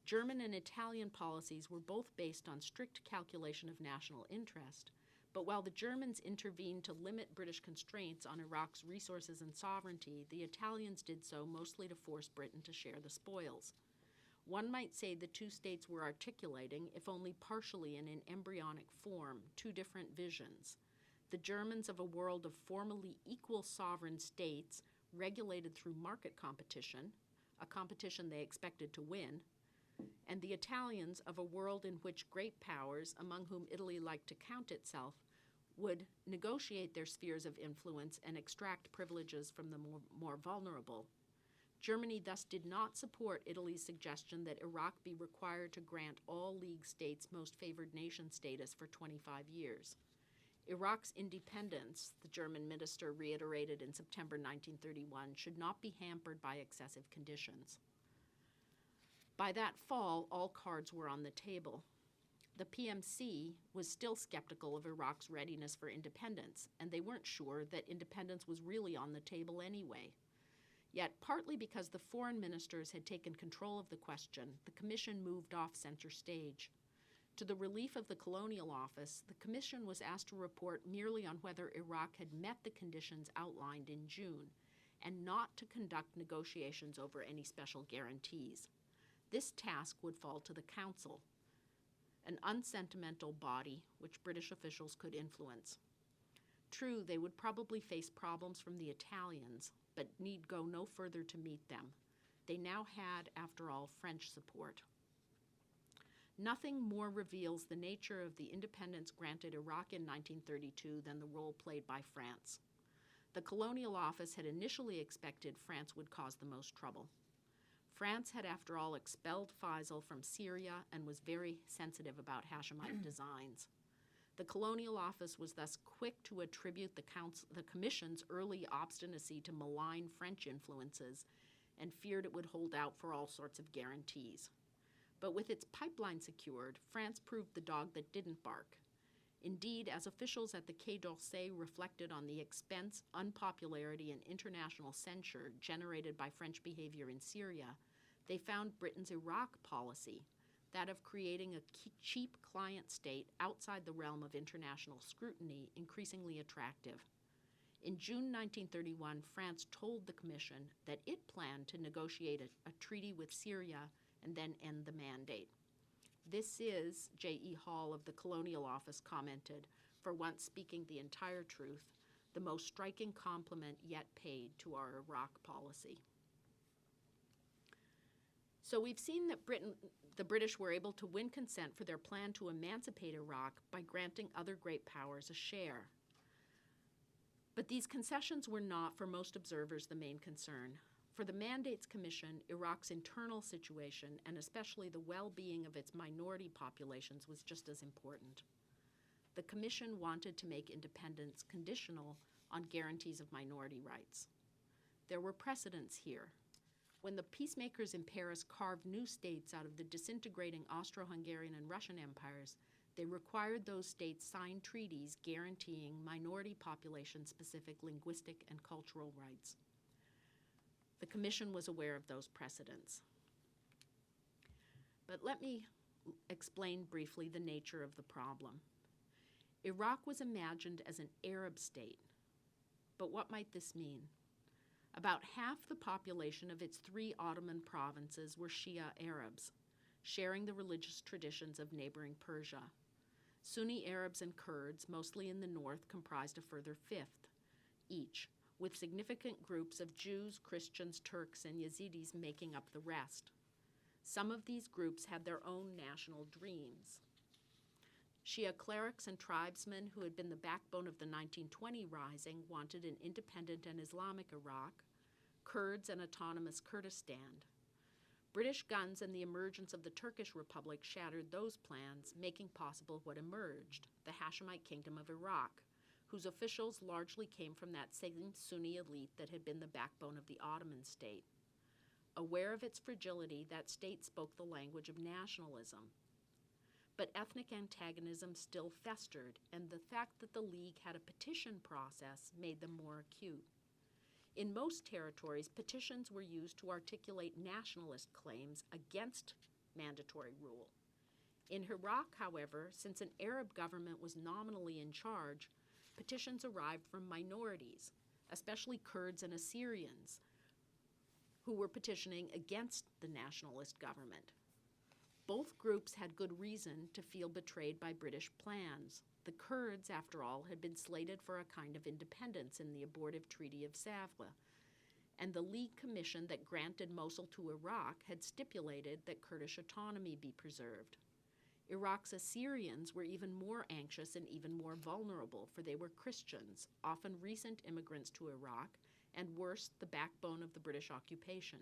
S20: German and Italian policies were both based on strict calculation of national interest, but while the Germans intervened to limit British constraints on Iraq's resources and sovereignty, the Italians did so mostly to force Britain to share the spoils. One might say the two states were articulating, if only partially and in embryonic form, 2 different visions. The Germans of a world of formally equal sovereign states regulated through market competition, a competition they expected to win, and the Italians of a world in which great powers, among whom Italy liked to count itself, would negotiate their spheres of influence and extract privileges from the more vulnerable. Germany thus did not support Italy's suggestion that Iraq be required to grant all League states most favored nation status for 25 years. Iraq's independence, the German minister reiterated in September 1931, should not be hampered by excessive conditions. By that fall, all cards were on the table. The PMC was still skeptical of Iraq's readiness for independence, and they weren't sure that independence was really on the table anyway. Yet, partly because the foreign ministers had taken control of the question, the Commission moved off center stage. To the relief of the Colonial Office, the Commission was asked to report merely on whether Iraq had met the conditions outlined in June, and not to conduct negotiations over any special guarantees. This task would fall to the Council, an unsentimental body which British officials could influence. True, they would probably face problems from the Italians, but need go no further to meet them. They now had, after all, French support. Nothing more reveals the nature of the independence granted Iraq in 1932 than the role played by France. The Colonial Office had initially expected France would cause the most trouble. France had, after all, expelled Faisal from Syria and was very sensitive about Hashemite designs. The Colonial Office was thus quick to attribute the Commission's early obstinacy to malign French influences and feared it would hold out for all sorts of guarantees. But with its pipeline secured, France proved the dog that didn't bark. Indeed, as officials at the Quai d'Orsay reflected on the expense, unpopularity, and international censure generated by French behavior in Syria, they found Britain's Iraq policy, that of creating a cheap client state outside the realm of international scrutiny, increasingly attractive. In June 1931, France told the Commission that it planned to negotiate a treaty with Syria and then end the mandate. This is, J.E. Hall of the Colonial Office commented, for once speaking the entire truth, the most striking compliment yet paid to our Iraq policy. So we've seen that the British were able to win consent for their plan to emancipate Iraq by granting other great powers a share. But these concessions were not, for most observers, the main concern. For the Mandates Commission, Iraq's internal situation, and especially the well-being of its minority populations, was just as important. The Commission wanted to make independence conditional on guarantees of minority rights. There were precedents here. When the peacemakers in Paris carved new states out of the disintegrating Austro-Hungarian and Russian empires, they required those states sign treaties guaranteeing minority population-specific linguistic and cultural rights. The Commission was aware of those precedents. But let me explain briefly the nature of the problem. Iraq was imagined as an Arab state, but what might this mean? About half the population of its 3 Ottoman provinces were Shia Arabs, sharing the religious traditions of neighboring Persia. Sunni Arabs and Kurds, mostly in the north, comprised a further fifth each, with significant groups of Jews, Christians, Turks, and Yazidis making up the rest. Some of these groups had their own national dreams. Shia clerics and tribesmen who had been the backbone of the 1920 rising wanted an independent and Islamic Iraq, Kurds and autonomous Kurdistan. British guns and the emergence of the Turkish Republic shattered those plans, making possible what emerged, the Hashemite Kingdom of Iraq, whose officials largely came from that same Sunni elite that had been the backbone of the Ottoman state. Aware of its fragility, that state spoke the language of nationalism. But ethnic antagonism still festered, and the fact that the League had a petition process made them more acute. In most territories, petitions were used to articulate nationalist claims against mandatory rule. In Iraq, however, since an Arab government was nominally in charge, petitions arrived from minorities, especially Kurds and Assyrians, who were petitioning against the nationalist government. Both groups had good reason to feel betrayed by British plans. The Kurds, after all, had been slated for a kind of independence in the abortive Treaty of Sèvres, and the League Commission that granted Mosul to Iraq had stipulated that Kurdish autonomy be preserved. Iraq's Assyrians were even more anxious and even more vulnerable, for they were Christians, often recent immigrants to Iraq, and worse, the backbone of the British occupation.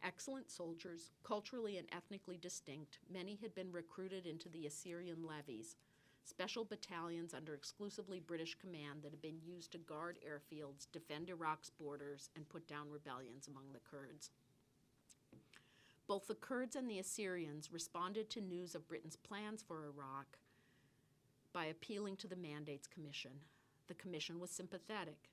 S20: Excellent soldiers, culturally and ethnically distinct, many had been recruited into the Assyrian levies, special battalions under exclusively British command that had been used to guard airfields, defend Iraq's borders, and put down rebellions among the Kurds. Both the Kurds and the Assyrians responded to news of Britain's plans for Iraq by appealing to the Mandates Commission. The commission was sympathetic.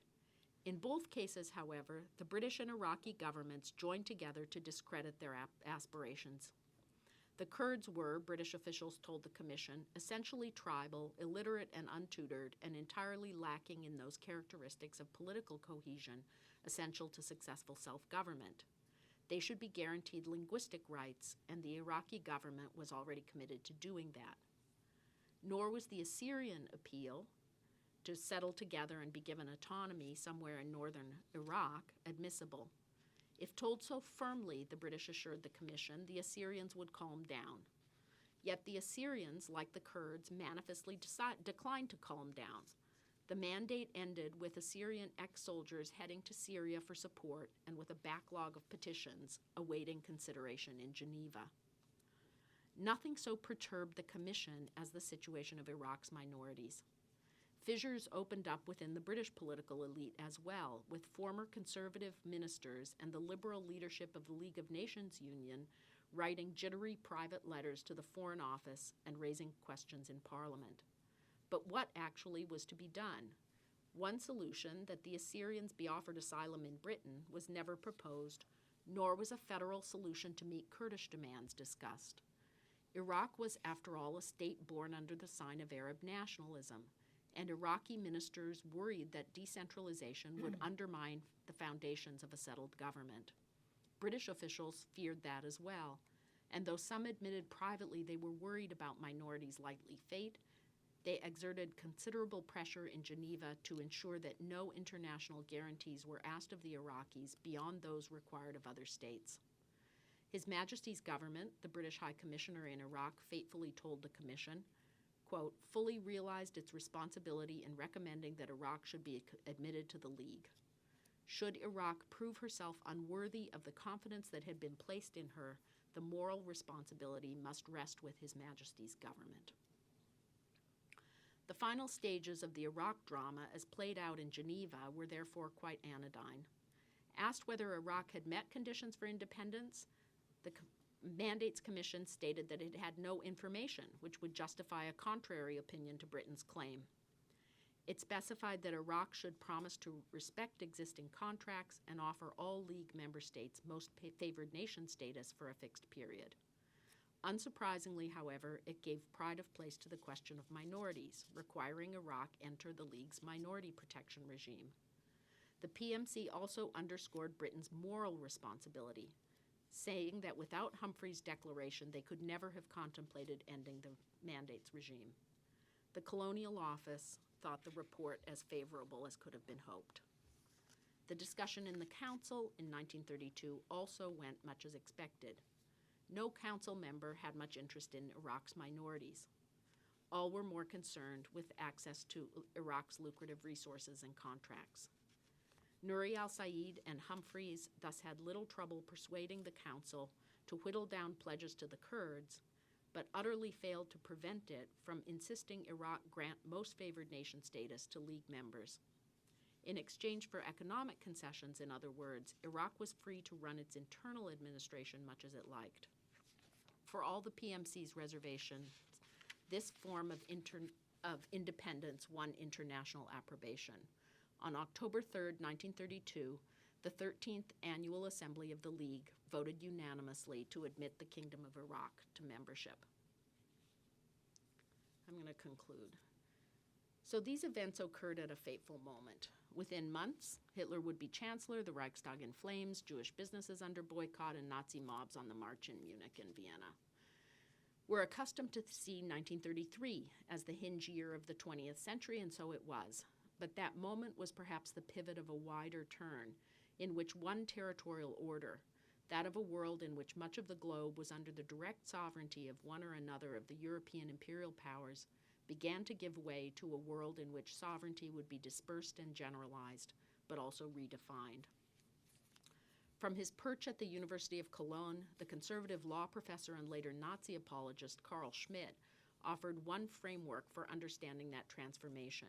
S20: In both cases, however, the British and Iraqi governments joined together to discredit their aspirations. The Kurds were, British officials told the Commission, essentially tribal, illiterate and untutored, and entirely lacking in those characteristics of political cohesion essential to successful self-government. They should be guaranteed linguistic rights, and the Iraqi government was already committed to doing that. Nor was the Assyrian appeal to settle together and be given autonomy somewhere in northern Iraq admissible. If told so firmly, the British assured the Commission, the Assyrians would calm down. Yet the Assyrians, like the Kurds, manifestly declined to calm down. The mandate ended with Assyrian ex-soldiers heading to Syria for support and with a backlog of petitions awaiting consideration in Geneva. Nothing so perturbed the Commission as the situation of Iraq's minorities. Fissures opened up within the British political elite as well, with former conservative ministers and the liberal leadership of the League of Nations Union writing jittery private letters to the Foreign Office and raising questions in Parliament. But what actually was to be done? One solution, that the Assyrians be offered asylum in Britain, was never proposed, nor was a federal solution to meet Kurdish demands discussed. Iraq was, after all, a state born under the sign of Arab nationalism, and Iraqi ministers worried that decentralization would undermine the foundations of a settled government. British officials feared that as well, and though some admitted privately they were worried about minorities' likely fate, they exerted considerable pressure in Geneva to ensure that no international guarantees were asked of the Iraqis beyond those required of other states. His Majesty's government, the British High Commissioner in Iraq, faithfully told the Commission, quote, fully realized its responsibility in recommending that Iraq should be admitted to the League. Should Iraq prove herself unworthy of the confidence that had been placed in her, the moral responsibility must rest with His Majesty's government. The final stages of the Iraq drama, as played out in Geneva, were therefore quite anodyne. Asked whether Iraq had met conditions for independence, the Mandates Commission stated that it had no information which would justify a contrary opinion to Britain's claim. It specified that Iraq should promise to respect existing contracts and offer all League member states most favored nation status for a fixed period. Unsurprisingly, however, it gave pride of place to the question of minorities, requiring Iraq enter the League's minority protection regime. The PMC also underscored Britain's moral responsibility, saying that without Humphrey's declaration, they could never have contemplated ending the mandates regime. The Colonial Office thought the report as favorable as could have been hoped. The discussion in the Council in 1932 also went much as expected. No Council member had much interest in Iraq's minorities. All were more concerned with access to Iraq's lucrative resources and contracts. Nuri al-Said and Humphreys thus had little trouble persuading the Council to whittle down pledges to the Kurds, but utterly failed to prevent it from insisting Iraq grant most favored nation status to League members. In exchange for economic concessions, in other words, Iraq was free to run its internal administration much as it liked. For all the PMC's reservations, this form of independence won international approbation. On October 3, 1932, the 13th Annual Assembly of the League voted unanimously to admit the Kingdom of Iraq to membership. I'm going to conclude. So these events occurred at a fateful moment. Within months, Hitler would be chancellor, the Reichstag in flames, Jewish businesses under boycott, and Nazi mobs on the march in Munich and Vienna. We're accustomed to see 1933 as the hinge year of the 20th century, and so it was. But that moment was perhaps the pivot of a wider turn, in which one territorial order, that of a world in which much of the globe was under the direct sovereignty of one or another of the European imperial powers, began to give way to a world in which sovereignty would be dispersed and generalized, but also redefined. From his perch at the University of Cologne, the conservative law professor and later Nazi apologist Carl Schmitt offered one framework for understanding that transformation.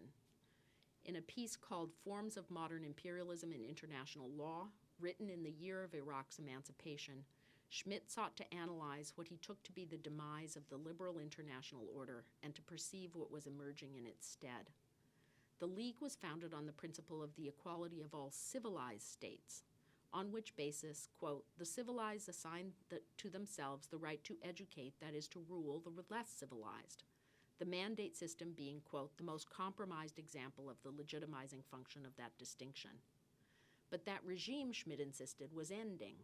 S20: In a piece called Forms of Modern Imperialism in International Law, written in the year of Iraq's emancipation, Schmitt sought to analyze what he took to be the demise of the liberal international order and to perceive what was emerging in its stead. The League was founded on the principle of the equality of all civilized states, on which basis, quote, the civilized assign to themselves the right to educate, that is, to rule the less civilized. The mandate system being, quote, the most compromised example of the legitimizing function of that distinction. But that regime, Schmidt insisted, was ending,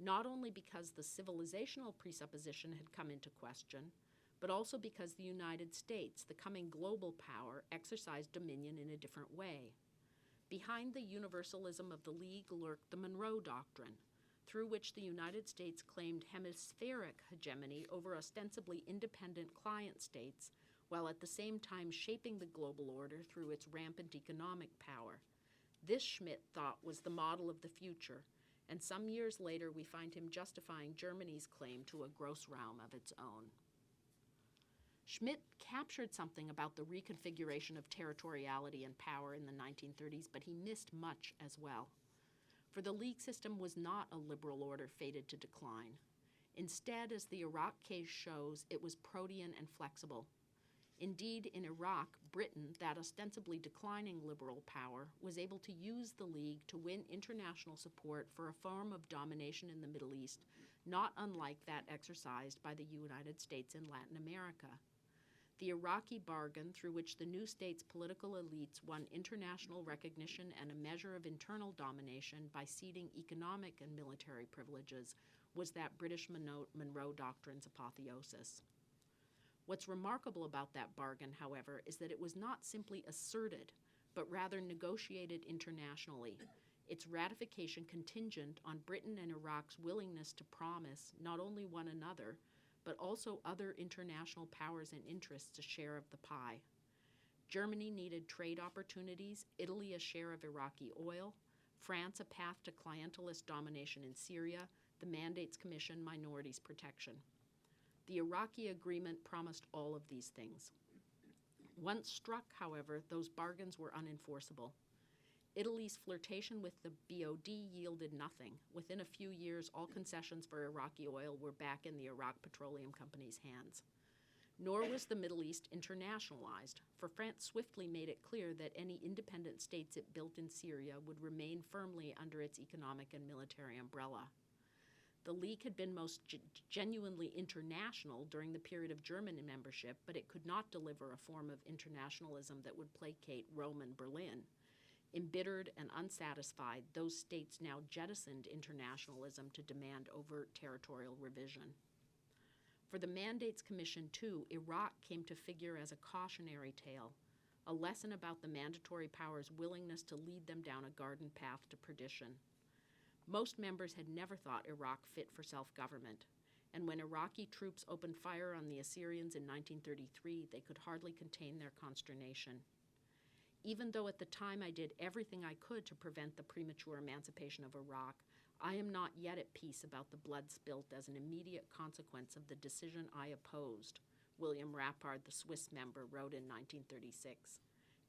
S20: not only because the civilizational presupposition had come into question, but also because the United States, the coming global power, exercised dominion in a different way. Behind the universalism of the League lurked the Monroe Doctrine, through which the United States claimed hemispheric hegemony over ostensibly independent client states, while at the same time shaping the global order through its rampant economic power. This, Schmidt thought, was the model of the future, and some years later we find him justifying Germany's claim to a gross realm of its own. Schmidt captured something about the reconfiguration of territoriality and power in the 1930s, but he missed much as well. For the League system was not a liberal order fated to decline. Instead, as the Iraq case shows, it was protean and flexible. Indeed, in Iraq, Britain, that ostensibly declining liberal power, was able to use the League to win international support for a form of domination in the Middle East, not unlike that exercised by the United States in Latin America. The Iraqi bargain, through which the new state's political elites won international recognition and a measure of internal domination by ceding economic and military privileges, was that British Monroe Doctrine's apotheosis. What's remarkable about that bargain, however, is that it was not simply asserted, but rather negotiated internationally, its ratification contingent on Britain and Iraq's willingness to promise not only one another, but also other international powers and interests a share of the pie. Germany needed trade opportunities, Italy a share of Iraqi oil, France a path to clientelist domination in Syria, the Mandates Commission minorities protection. The Iraqi agreement promised all of these things. Once struck, however, those bargains were unenforceable. Italy's flirtation with the BOD yielded nothing. Within a few years, all concessions for Iraqi oil were back in the Iraq Petroleum Company's hands. Nor was the Middle East internationalized, for France swiftly made it clear that any independent states it built in Syria would remain firmly under its economic and military umbrella. The League had been most genuinely international during the period of German membership, but it could not deliver a form of internationalism that would placate Rome and Berlin. Embittered and unsatisfied, those states now jettisoned internationalism to demand overt territorial revision. For the Mandates Commission, too, Iraq came to figure as a cautionary tale, a lesson about the mandatory power's willingness to lead them down a garden path to perdition. Most members had never thought Iraq fit for self-government, and when Iraqi troops opened fire on the Assyrians in 1933, they could hardly contain their consternation. Even though at the time I did everything I could to prevent the premature emancipation of Iraq, I am not yet at peace about the blood spilt as an immediate consequence of the decision I opposed, William Rappard, the Swiss member, wrote in 1936.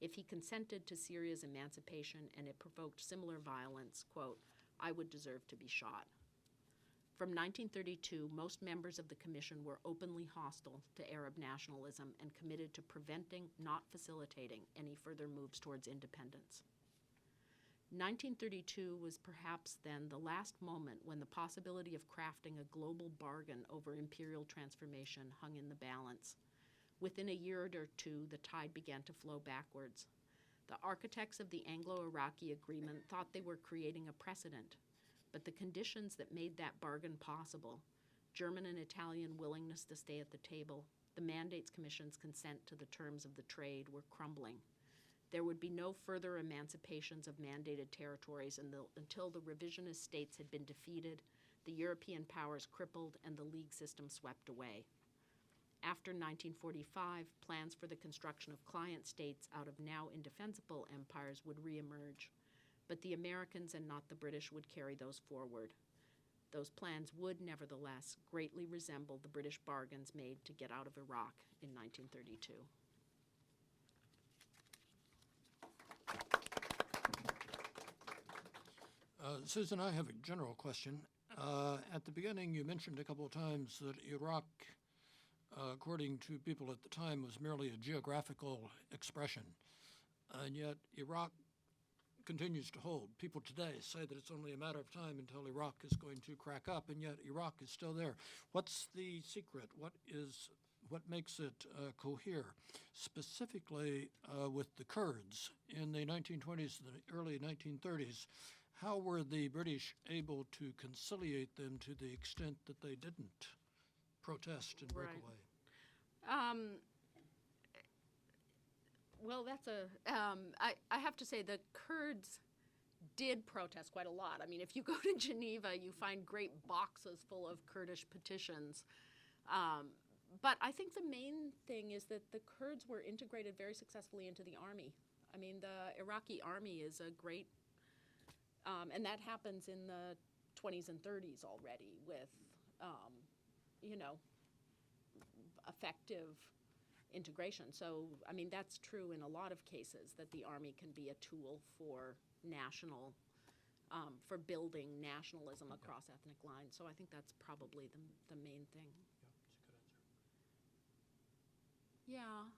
S20: If he consented to Syria's emancipation and it provoked similar violence, quote, I would deserve to be shot. From 1932, most members of the Commission were openly hostile to Arab nationalism and committed to preventing, not facilitating, any further moves towards independence. 1932 was perhaps then the last moment when the possibility of crafting a global bargain over imperial transformation hung in the balance. Within a year or two, the tide began to flow backwards. The architects of the Anglo-Iraqi agreement thought they were creating a precedent, but the conditions that made that bargain possible, German and Italian willingness to stay at the table, the Mandates Commission's consent to the terms of the trade, were crumbling. There would be no further emancipations of mandated territories until the revisionist states had been defeated, the European powers crippled, and the League system swept away. After 1945, plans for the construction of client states out of now indefensible empires would reemerge, but the Americans and not the British would carry those forward. Those plans would, nevertheless, greatly resemble the British bargains made to get out of Iraq in 1932.
S2: Susan, I have a general question. At the beginning, you mentioned a couple of times that Iraq, according to people at the time, was merely a geographical expression. And yet Iraq continues to hold. People today say that it's only a matter of time until Iraq is going to crack up, and yet Iraq is still there. What's the secret? What makes it cohere? Specifically with the Kurds in the 1920s and the early 1930s, how were the British able to conciliate them to the extent that they didn't protest and break away?
S20: Well, that's I have to say the Kurds did protest quite a lot. I mean, if you go to Geneva, you find great boxes full of Kurdish petitions. But I think the main thing is that the Kurds were integrated very successfully into the army. I mean, the Iraqi army is a great, and that happens in the 20s and 30s already with, effective integration. So, I mean, that's true in a lot of cases, that the army can be a tool for national, for building nationalism across ethnic lines. So I think that's probably the main thing. Yeah.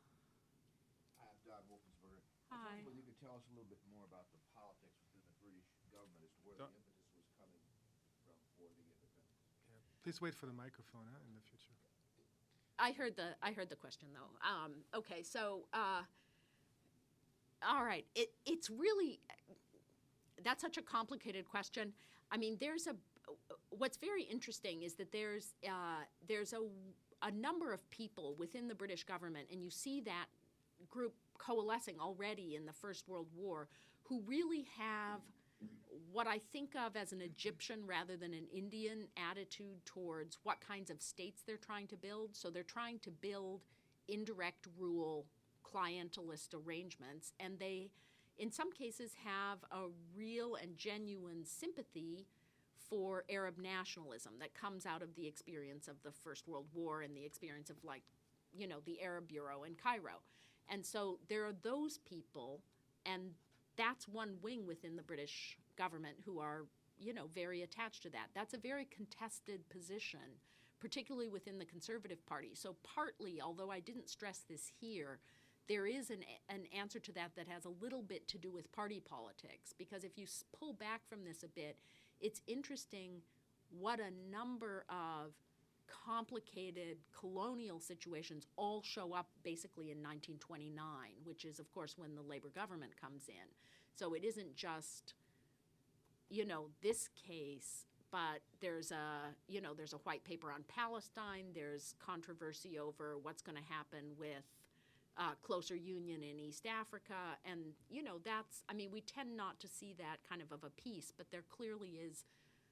S15: Hi, I'm Don Wolfensberger.
S20: Hi.
S15: Well, you could tell us a little bit more about the politics within the British government as to where the impetus was coming from for the independence.
S1: Please wait for the microphone in the future.
S20: I heard the question though. Okay, so all right, it's really, that's such a complicated question. I mean, what's very interesting is that there's a number of people within the British government, and you see that group coalescing already in the First World War, who really have what I think of as an Egyptian rather than an Indian attitude towards what kinds of states they're trying to build. So they're trying to build indirect rule, clientelist arrangements, and they, in some cases, have a real and genuine sympathy for Arab nationalism that comes out of the experience of the First World War and the experience of, like, the Arab Bureau in Cairo. And so there are those people, and that's one wing within the British government who are, very attached to that. That's a very contested position, particularly within the Conservative Party. So partly, although I didn't stress this here, there is an answer to that has a little bit to do with party politics. Because if you pull back from this a bit, it's interesting what a number of complicated colonial situations all show up basically in 1929, which is, of course, when the Labor government comes in. So it isn't just, this case, but there's a white paper on Palestine. There's controversy over what's going to happen with closer union in East Africa. And, we tend not to see that kind of a piece, but there clearly is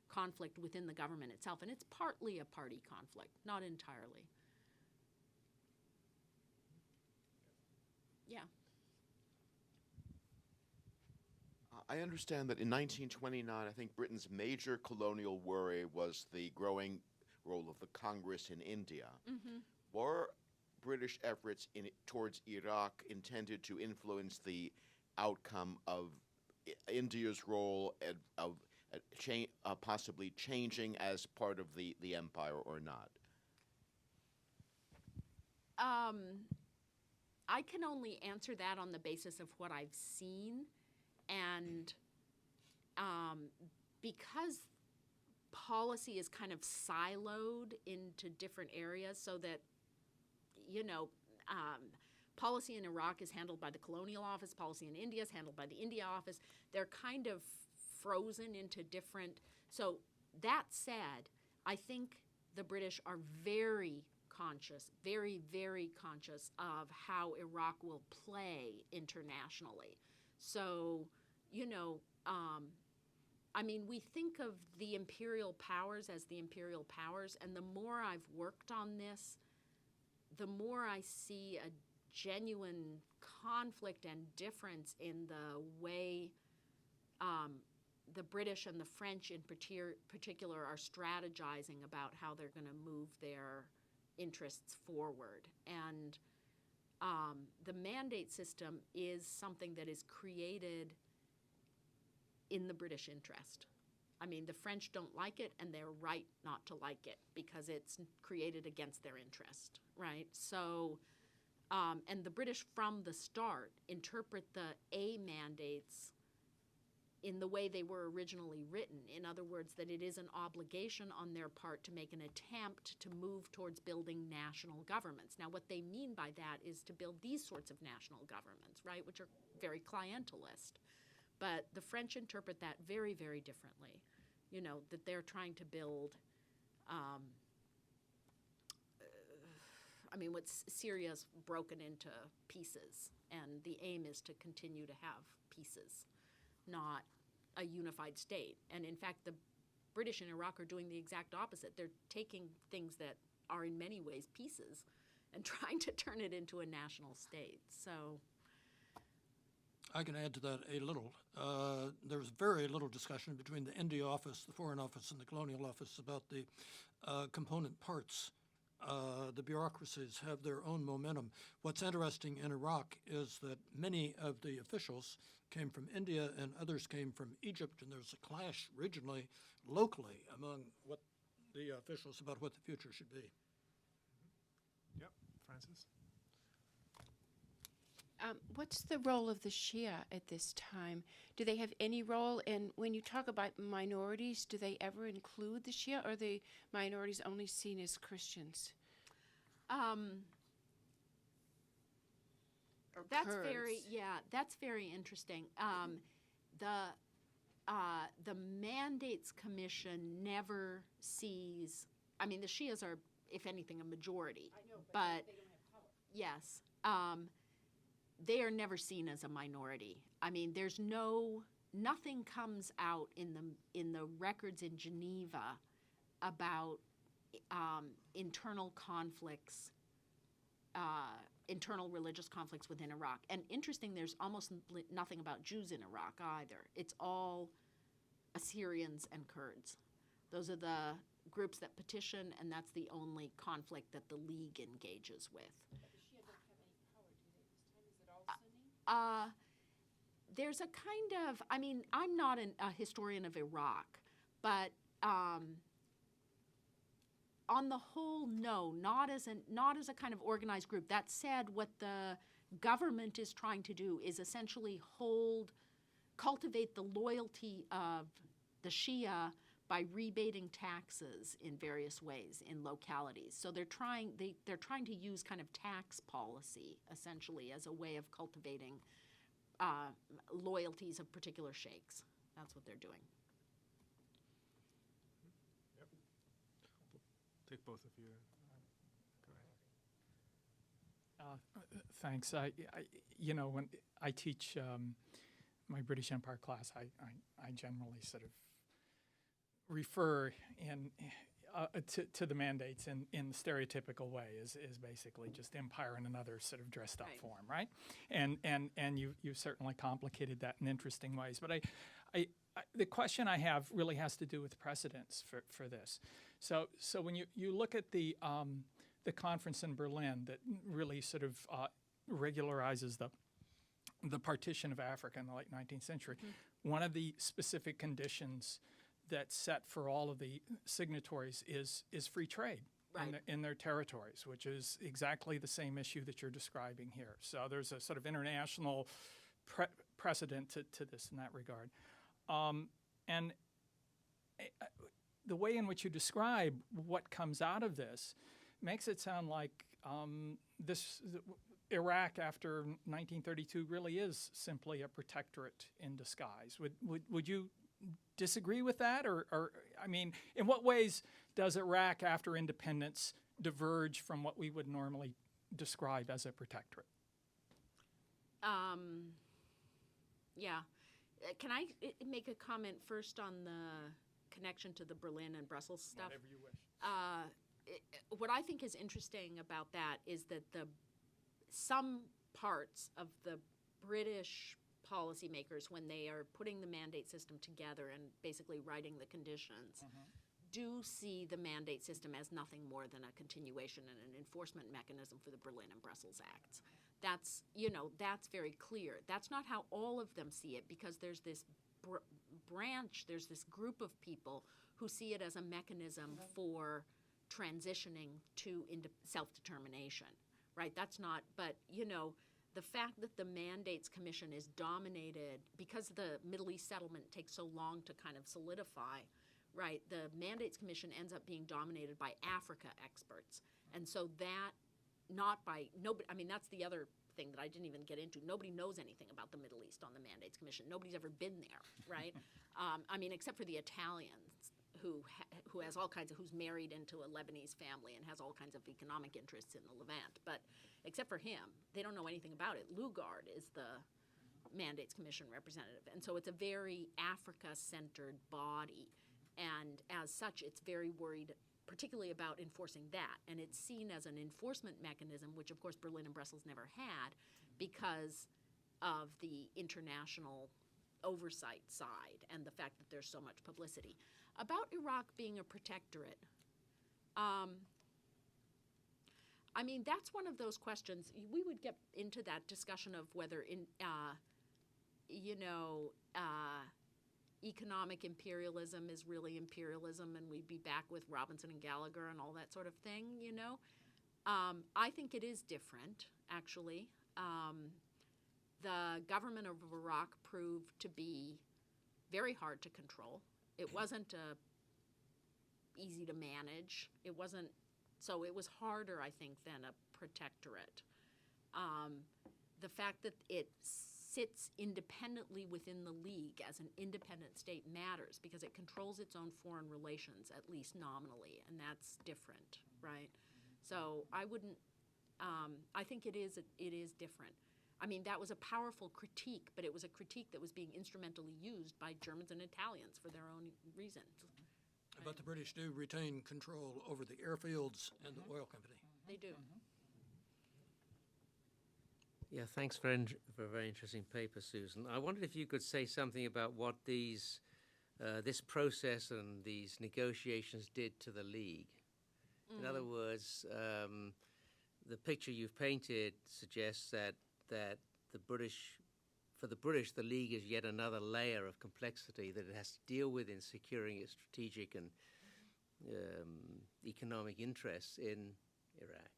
S20: conflict within the government itself. And it's partly a party conflict, not entirely. Yeah.
S15: I understand that in 1929, I think Britain's major colonial worry was the growing role of the Congress in India.
S20: Mm-hmm.
S15: Were British efforts towards Iraq intended to influence the outcome of India's role of possibly changing as part of the empire or not?
S20: I can only answer that on the basis of what I've seen. And because policy is kind of siloed into different areas so that, policy in Iraq is handled by the Colonial Office, policy in India is handled by the India Office. They're kind of frozen into different. So that said, I think the British are very conscious, very, very conscious of how Iraq will play internationally. So, we think of the imperial powers as the imperial powers, and the more I've worked on this, the more I see a genuine conflict and difference in the way the British and the French in particular are strategizing about how they're going to move their interests forward. And the mandate system is something that is created in the British interest. The French don't like it, and they're right not to like it because it's created against their interest, right? So, and the British from the start interpret the A mandates in the way they were originally written. In other words, that it is an obligation on their part to make an attempt to move towards building national governments. Now, what they mean by that is to build these sorts of national governments, right, which are very clientelist. But the French interpret that very, very differently, you know, that they're trying to build, I mean, Syria's broken into pieces, and the aim is to continue to have pieces, not a unified state. And in fact, the British in Iraq are doing the exact opposite. They're taking things that are in many ways pieces and trying to turn it into a national state. So
S2: I can add to that a little. There's very little discussion between the India Office, the Foreign Office, and the Colonial Office about the component parts. The bureaucracies have their own momentum. What's interesting in Iraq is that many of the officials came from India and others came from Egypt, and there's a clash regionally, locally, among what the officials about what the future should be.
S1: Yep, Francis?
S21: What's the role of the Shia at this time? Do they have any role? And when you talk about minorities, do they ever include the Shia, or are the minorities only seen as Christians?
S20: That's very interesting. The Mandates Commission never sees. I mean, the Shias are, if anything, a majority. I know, but they don't have power. Yes. They are never seen as a minority. I mean, there's nothing comes out in the records in Geneva about internal conflicts, internal religious conflicts within Iraq. And interesting, there's almost nothing about Jews in Iraq either. It's all Assyrians and Kurds. Those are the groups that petition, and that's the only conflict that the League engages with. There's a kind of, I mean, I'm not a historian of Iraq, but on the whole, no, not as a kind of organized group. That said, what the government is trying to do is essentially cultivate the loyalty of the Shia by rebating taxes in various ways in localities. So they're trying to use kind of tax policy essentially as a way of cultivating loyalties of particular sheikhs. That's what they're doing.
S1: Yep. Take both of you. Go ahead.
S16: Thanks. You know, when I teach my British Empire class, I generally sort of refer to the mandates in the stereotypical way is basically just empire in another sort of dressed up form, right? And you certainly complicated that in interesting ways. But the question I have really has to do with precedents for this. So when you look at the conference in Berlin that really sort of regularizes the partition of Africa in the late 19th century, one of the specific conditions that's set for all of the signatories is free trade in their territories, which is exactly the same issue that you're describing here. So there's a sort of international precedent to this in that regard. And the way in which you describe what comes out of this makes it sound like Iraq after 1932 really is simply a protectorate in disguise. Would you disagree with that? Or I mean, in what ways does Iraq after independence diverge from what we would normally describe as a protectorate?
S20: Yeah. Can I make a comment first on the connection to the Berlin and Brussels stuff?
S16: Whatever you wish.
S20: What I think is interesting about that is that some parts of the British policymakers, when they are putting the mandate system together and basically writing the conditions, do see the mandate system as nothing more than a continuation and an enforcement mechanism for the Berlin and Brussels Acts. That's very clear. That's not how all of them see it, because there's this branch, there's this group of people who see it as a mechanism for transitioning to self-determination, right? That's not, but the fact that the Mandates Commission is dominated, because the Middle East settlement takes so long to kind of solidify, right, the Mandates Commission ends up being dominated by Africa experts. And so that, not by, nobody, I mean, that's the other thing that I didn't even get into. Nobody knows anything about the Middle East on the Mandates Commission. Nobody's ever been there, right? I mean, except for the Italians, who has all kinds of, who's married into a Lebanese family and has all kinds of economic interests in the Levant. But except for him, they don't know anything about it. Lugard is the Mandates Commission representative. And so it's a very Africa-centered body. And as such, it's very worried particularly about enforcing that. And it's seen as an enforcement mechanism, which of course Berlin and Brussels never had because of the international oversight side and the fact that there's so much publicity. About Iraq being a protectorate, I mean, that's one of those questions. We would get into that discussion of whether, economic imperialism is really imperialism, and we'd be back with Robinson and Gallagher and all that sort of thing, I think it is different, actually. The government of Iraq proved to be very hard to control. It wasn't easy to manage. It wasn't, so it was harder, I think, than a protectorate. The fact that it sits independently within the League as an independent state matters because it controls its own foreign relations, at least nominally, and that's different, right? So I wouldn't, I think it is different. I mean, that was a powerful critique, but it was a critique that was being instrumentally used by Germans and Italians for their own reasons. Right?
S2: But the British do retain control over the airfields and the oil company.
S20: They do.
S17: Yeah, thanks for a very interesting paper, Susan. I wondered if you could say something about what this process and these negotiations did to the League. In other words, the picture you've painted suggests that for the British, the League is yet another layer of complexity that it has to deal with in securing its strategic and economic interests in Iraq.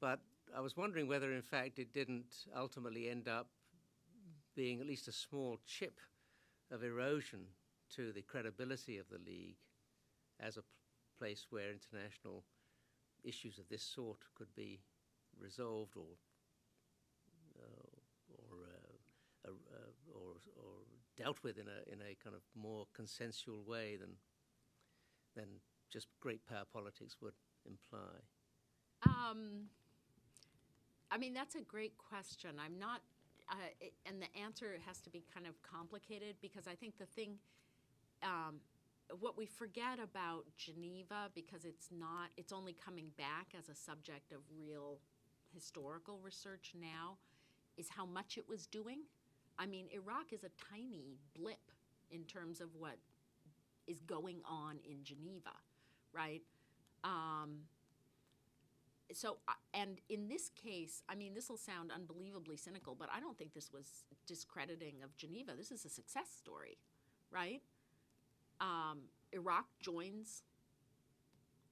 S17: But I was wondering whether, in fact, it didn't ultimately end up being at least a small chip of erosion to the credibility of the League as a place where international issues of this sort could be resolved or dealt with in a kind of more consensual way than just great power politics would imply.
S20: I mean, that's a great question. I'm not, and the answer has to be kind of complicated because I think the thing, what we forget about Geneva, because it's only coming back as a subject of real historical research now, is how much it was doing. I mean, Iraq is a tiny blip in terms of what is going on in Geneva, right? So, and in this case, I mean, this will sound unbelievably cynical, but I don't think this was discrediting of Geneva. This is a success story, right? Iraq joins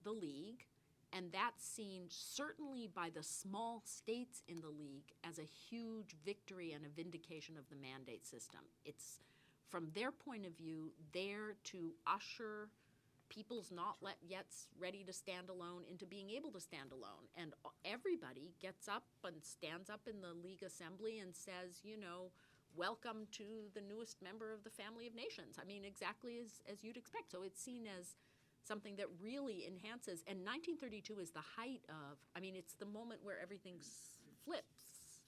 S20: the League, and that's seen certainly by the small states in the League as a huge victory and a vindication of the mandate system. It's, from their point of view, there to usher people's not yet ready to stand alone into being able to stand alone. And everybody gets up and stands up in the League Assembly and says, welcome to the newest member of the family of nations. I mean, exactly as you'd expect. So it's seen as something that really enhances. And 1932 is the height of, I mean, it's the moment where everything flips,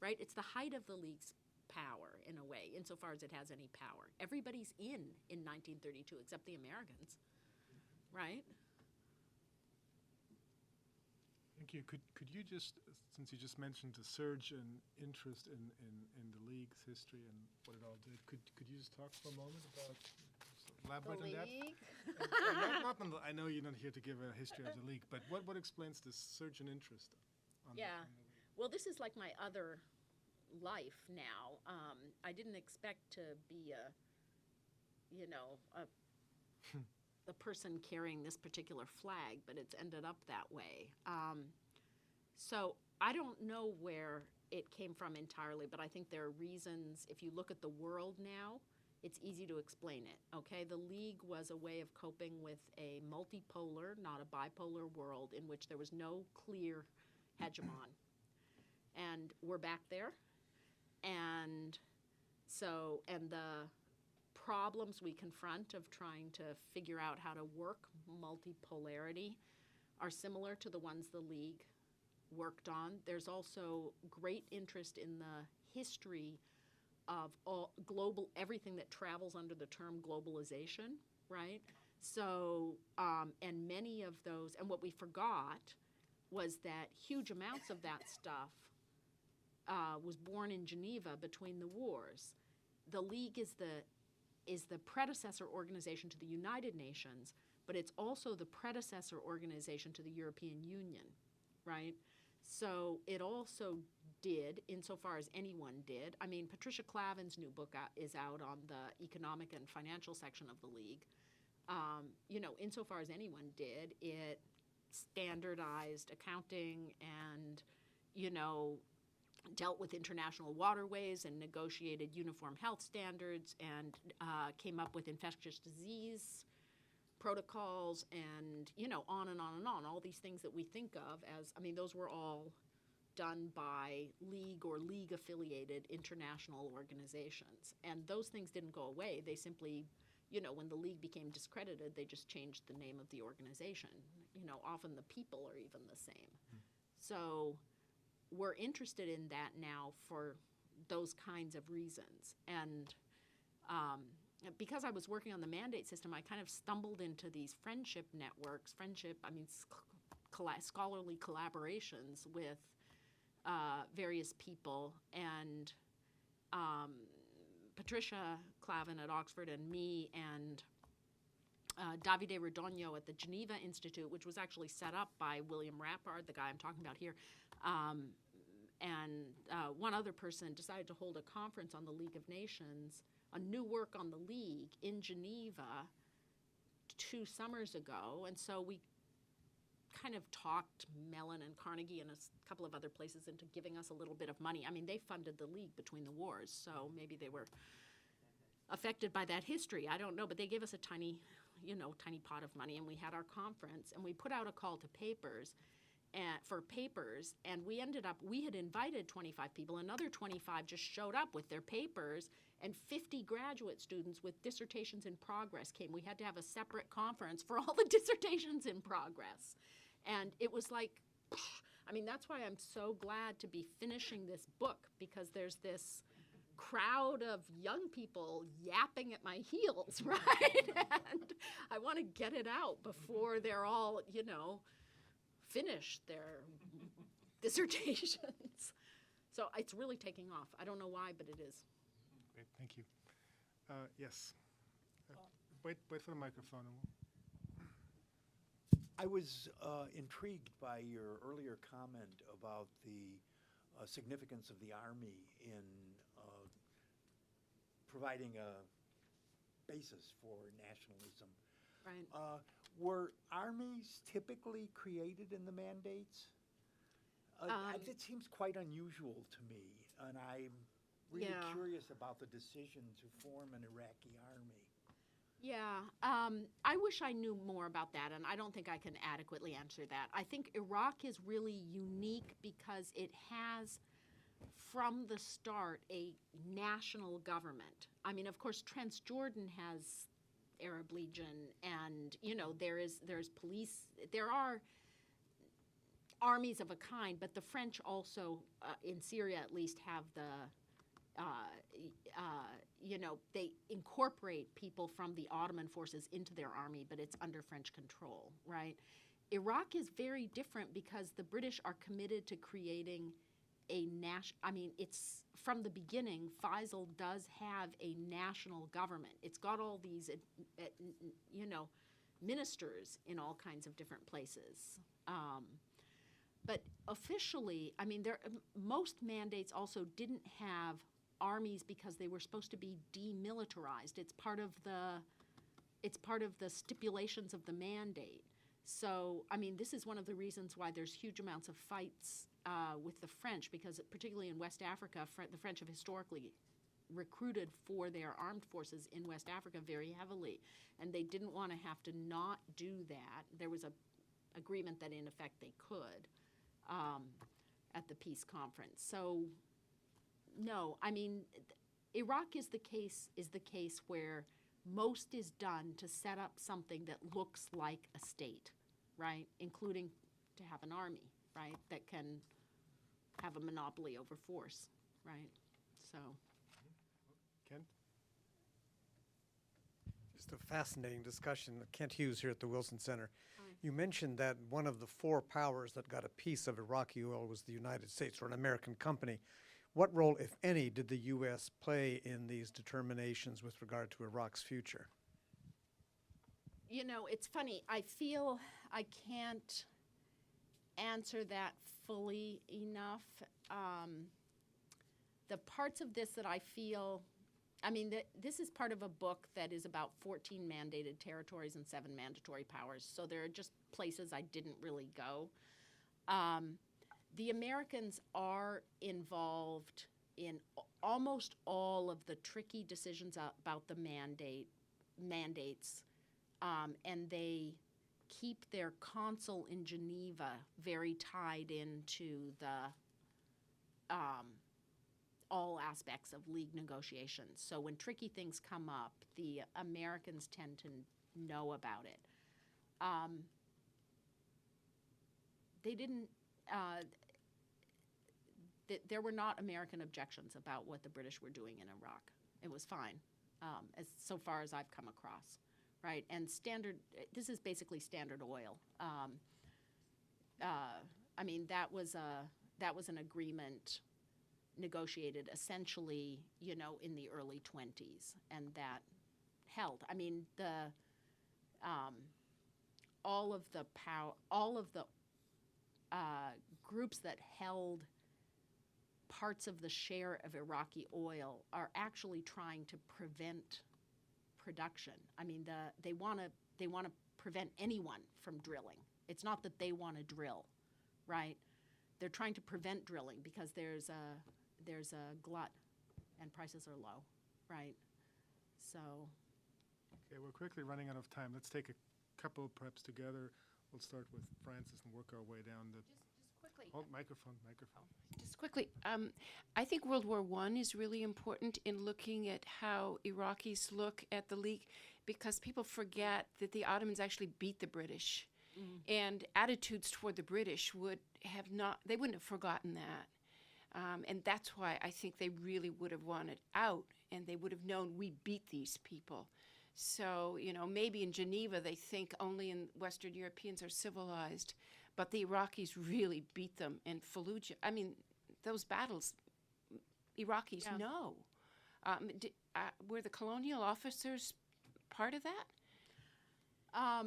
S20: right? It's the height of the League's power, in a way, insofar as it has any power. Everybody's in 1932 except the Americans. Right?
S1: Thank you. Could you just, since you just mentioned the surge in interest in the League's history and what it all did, could you just talk for a moment about, elaborate on that? I know you're not here to give a history of the League, but what explains this surge in interest?
S20: Well, this is like my other life now. I didn't expect to be the person carrying this particular flag, but it's ended up that way. So I don't know where it came from entirely, but I think there are reasons. If you look at the world now, it's easy to explain it, okay? The League was a way of coping with a multipolar, not a bipolar world in which there was no clear hegemon. And we're back there. And so, and the problems we confront of trying to figure out how to work multipolarity are similar to the ones the League worked on. There's also great interest in the history of all everything that travels under the term globalization, right? So, and many of those, and what we forgot was that huge amounts of that stuff was born in Geneva between the wars. The League is the predecessor organization to the United Nations, but it's also the predecessor organization to the European Union, right? So it also did, insofar as anyone did. I mean, Patricia Clavin's new book is out on the economic and financial section of the League. You know, insofar as anyone did, it standardized accounting and, you know, dealt with international waterways and negotiated uniform health standards and came up with infectious disease protocols and, you know, on and on and on. All these things that we think of as, I mean, those were all done by League or League-affiliated international organizations. And those things didn't go away. They simply, you know, when the League became discredited, they just changed the name of the organization. You know, often the people are even the same. So we're interested in that now for those kinds of reasons. And because I was working on the mandate system, I kind of stumbled into these friendship networks, scholarly collaborations with various people. And Patricia Clavin at Oxford and me and Davide Rodogno at the Geneva Institute, which was actually set up by William Rappard, the guy I'm talking about here, and one other person decided to hold a conference on the League of Nations, a new work on the League in Geneva 2 summers ago. And so we kind of talked Mellon and Carnegie and a couple of other places into giving us a little bit of money. I mean, they funded the League between the wars, so maybe they were affected by that history. I don't know, but they gave us a tiny pot of money, and we had our conference, and we put out a call to papers for papers, and we had invited 25 people. Another 25 just showed up with their papers, and 50 graduate students with dissertations in progress came. We had to have a separate conference for all the dissertations in progress. And it was like, I mean, that's why I'm so glad to be finishing this book, because there's this crowd of young people yapping at my heels, right? And I want to get it out before they're all, you know, finish their dissertations. So it's really taking off. I don't know why, but it is.
S1: Great, thank you. Yes. Wait for the microphone.
S4: I was intrigued by your earlier comment about the significance of the Army in providing a basis for nationalism.
S20: Right.
S4: Were armies typically created in the mandates? It seems quite unusual to me, and I'm really curious about the decision to form an Iraqi army.
S20: Yeah, I wish I knew more about that, and I don't think I can adequately answer that. I think Iraq is really unique because it has, from the start, a national government. I mean, of course, Transjordan has Arab Legion, and, you know, there's police. There are armies of a kind, but the French also, in Syria at least, have the, you know, they incorporate people from the Ottoman forces into their army, but it's under French control, right? Iraq is very different because the British are committed to creating a I mean, it's from the beginning, Faisal does have a national government. It's got all these, you know, ministers in all kinds of different places. But officially, I mean, most mandates also didn't have armies because they were supposed to be demilitarized. It's part of the stipulations of the mandate So, I mean, this is one of the reasons why there's huge amounts of fights with the French, because particularly in West Africa, the French have historically recruited for their armed forces in West Africa very heavily, and they didn't want to have to not do that. There was a agreement that in effect they could at the peace conference. So no, I mean, Iraq is the case where most is done to set up something that looks like a state, right? Including to have an army, right, that can have a monopoly over force, right? So.
S1: Ken?
S3: Just a fascinating discussion. Kent Hughes here at the Wilson Center. You mentioned that one of the four powers that got a piece of Iraqi oil was the United States, or an American company. What role, if any, did the U.S. play in these determinations with regard to Iraq's future?
S20: You know, it's funny. I feel I can't answer that fully enough. The parts of this that I feel, I mean, this is part of a book that is about 14 mandated territories and 7 mandatory powers. So there are just places I didn't really go. The Americans are involved in almost all of the tricky decisions about the mandates, and they keep their consul in Geneva very tied into the all aspects of league negotiations. So when tricky things come up, the Americans tend to know about it. They didn't. There were not American objections about what the British were doing in Iraq. It was fine, as so far as I've come across, right? And this is basically Standard Oil. I mean, that was an agreement negotiated essentially, you know, in the early 20s, and that held. I mean, all of the groups that held parts of the share of Iraqi oil are actually trying to prevent production. I mean, they want to prevent anyone from drilling. It's not that they want to drill, right? They're trying to prevent drilling because there's a glut and prices are low, right? So.
S1: Okay, we're quickly running out of time. Let's take a couple perhaps together. We'll start with Francis and work our way down the.
S21: Just quickly.
S1: Oh, microphone.
S21: Just quickly, I think World War I is really important in looking at how Iraqis look at the League, because people forget that the Ottomans actually beat the British. And attitudes toward the British they wouldn't have forgotten that. And that's why I think they really would have wanted out, and they would have known we beat these people. So, you know, maybe in Geneva they think only in Western Europeans are civilized, but the Iraqis really beat them in Fallujah. I mean, those battles, Iraqis know. Were the colonial officers part of that?
S20: I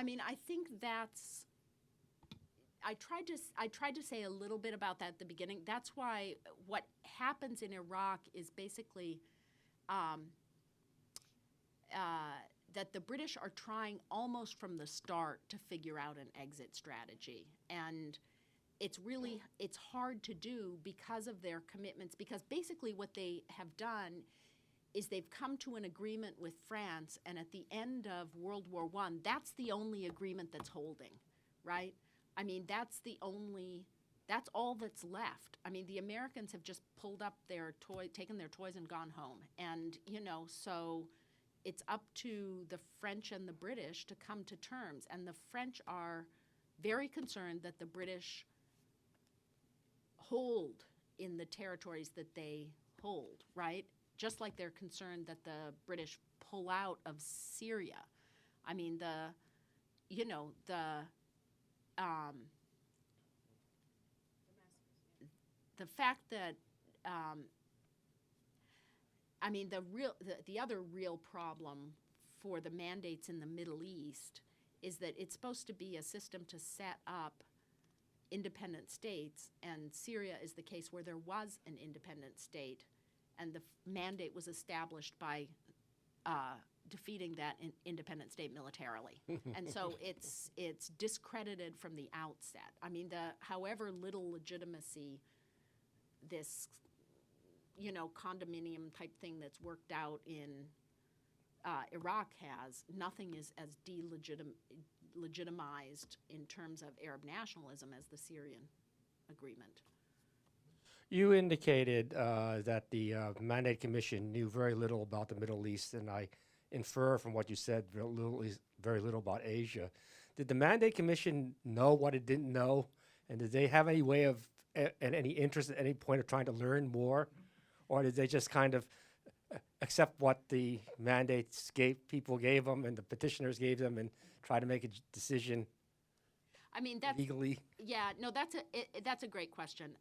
S20: mean, I think that's. I tried to say a little bit about that at the beginning. That's why what happens in Iraq is basically that the British are trying almost from the start to figure out an exit strategy, and it's hard to do because of their commitments. Because basically, what they have done is they've come to an agreement with France, and at the end of World War I, that's the only agreement that's holding, right? I mean, that's all that's left. I mean, the Americans have just pulled up taken their toys and gone home. And, you know, so it's up to the French and the British to come to terms. And the French are very concerned that the British hold in the territories that they hold, right? Just like they're concerned that the British pull out of Syria. I mean, the fact that, I mean, the other real problem for the mandates in the Middle East is that it's supposed to be a system to set up independent states, and Syria is the case where there was an independent state, and the mandate was established by defeating that independent state militarily. And so it's discredited from the outset. I mean, however little legitimacy this, condominium type thing that's worked out in Iraq has, nothing is as legitimized in terms of Arab nationalism as the Syrian agreement.
S9: You indicated that the Mandate Commission knew very little about the Middle East, and I infer from what you said very little about Asia. Did the Mandate Commission know what it didn't know, and did they have any way of and any interest at any point of trying to learn more, or did they just kind of accept what the mandates people gave them and the petitioners gave them and try to make a decision?
S20: I mean, that's
S9: legally.
S20: Yeah, no, that's a great question.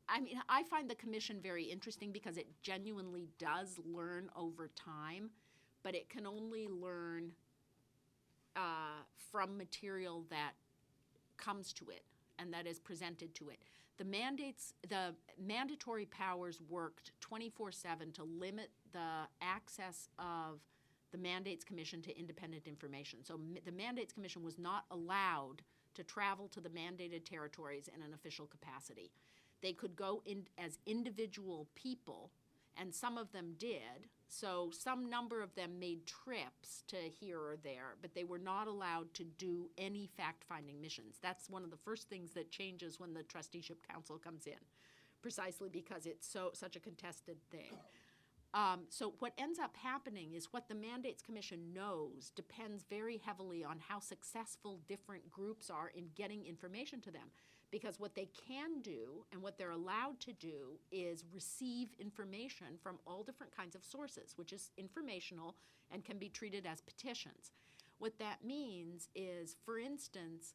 S20: I mean, I find the commission very interesting because it genuinely does learn over time, but it can only learn from material that comes to it and that is presented to it. The mandatory powers worked 24/7 to limit the access of the Mandates Commission to independent information. So the Mandates Commission was not allowed to travel to the mandated territories in an official capacity. They could go in as individual people, and some of them did. So some number of them made trips to here or there, but they were not allowed to do any fact-finding missions. That's one of the first things that changes when the Trusteeship Council comes in, precisely because it's such a contested thing. So what ends up happening is what the Mandates Commission knows depends very heavily on how successful different groups are in getting information to them. Because what they can do and what they're allowed to do is receive information from all different kinds of sources, which is informational and can be treated as petitions. What that means is, for instance,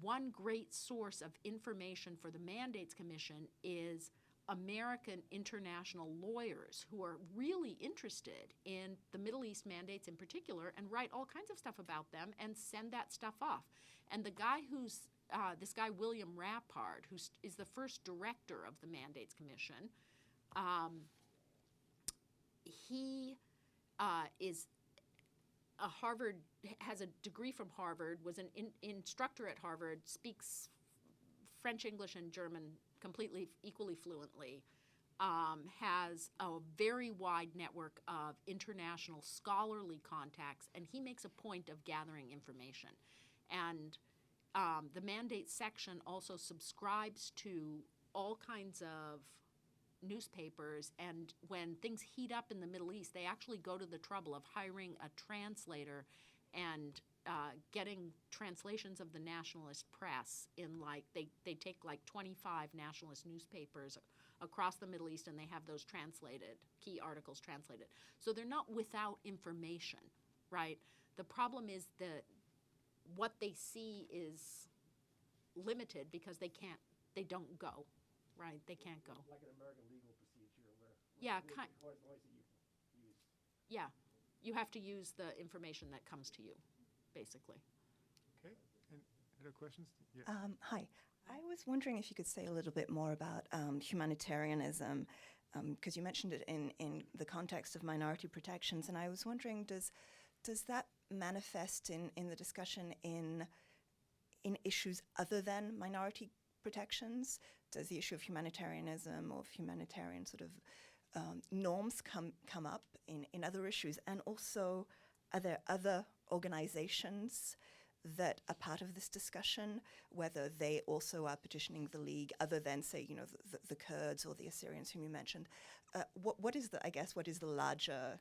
S20: one great source of information for the Mandates Commission is American international lawyers who are really interested in the Middle East mandates in particular and write all kinds of stuff about them and send that stuff off. And the guy this guy William Rappard, who is the first director of the Mandates Commission, he is a Harvard, has a degree from Harvard, was an instructor at Harvard, speaks French, English, and German completely, equally fluently, has a very wide network of international scholarly contacts, and he makes a point of gathering information. And the mandate section also subscribes to all kinds of newspapers, and when things heat up in the Middle East, they actually go to the trouble of hiring a translator and getting translations of the nationalist press in they take 25 nationalist newspapers across the Middle East, and they have those translated, key articles translated. So they're not without information, right? The problem is that what they see is limited because they don't go, right? They can't go.
S9: Like an American legal procedure where
S20: yeah, you have to use the information that comes to you, basically.
S1: Okay, and other questions? Yeah.
S5: Hi, I was wondering if you could say a little bit more about humanitarianism, because you mentioned it in the context of minority protections, and I was wondering, does that manifest in the discussion in issues other than minority protections? Does the issue of humanitarianism or of humanitarian sort of norms come up in other issues? And also, are there other organizations that are part of this discussion, whether they also are petitioning the League, other than, say, the Kurds or the Assyrians whom you mentioned? What is the larger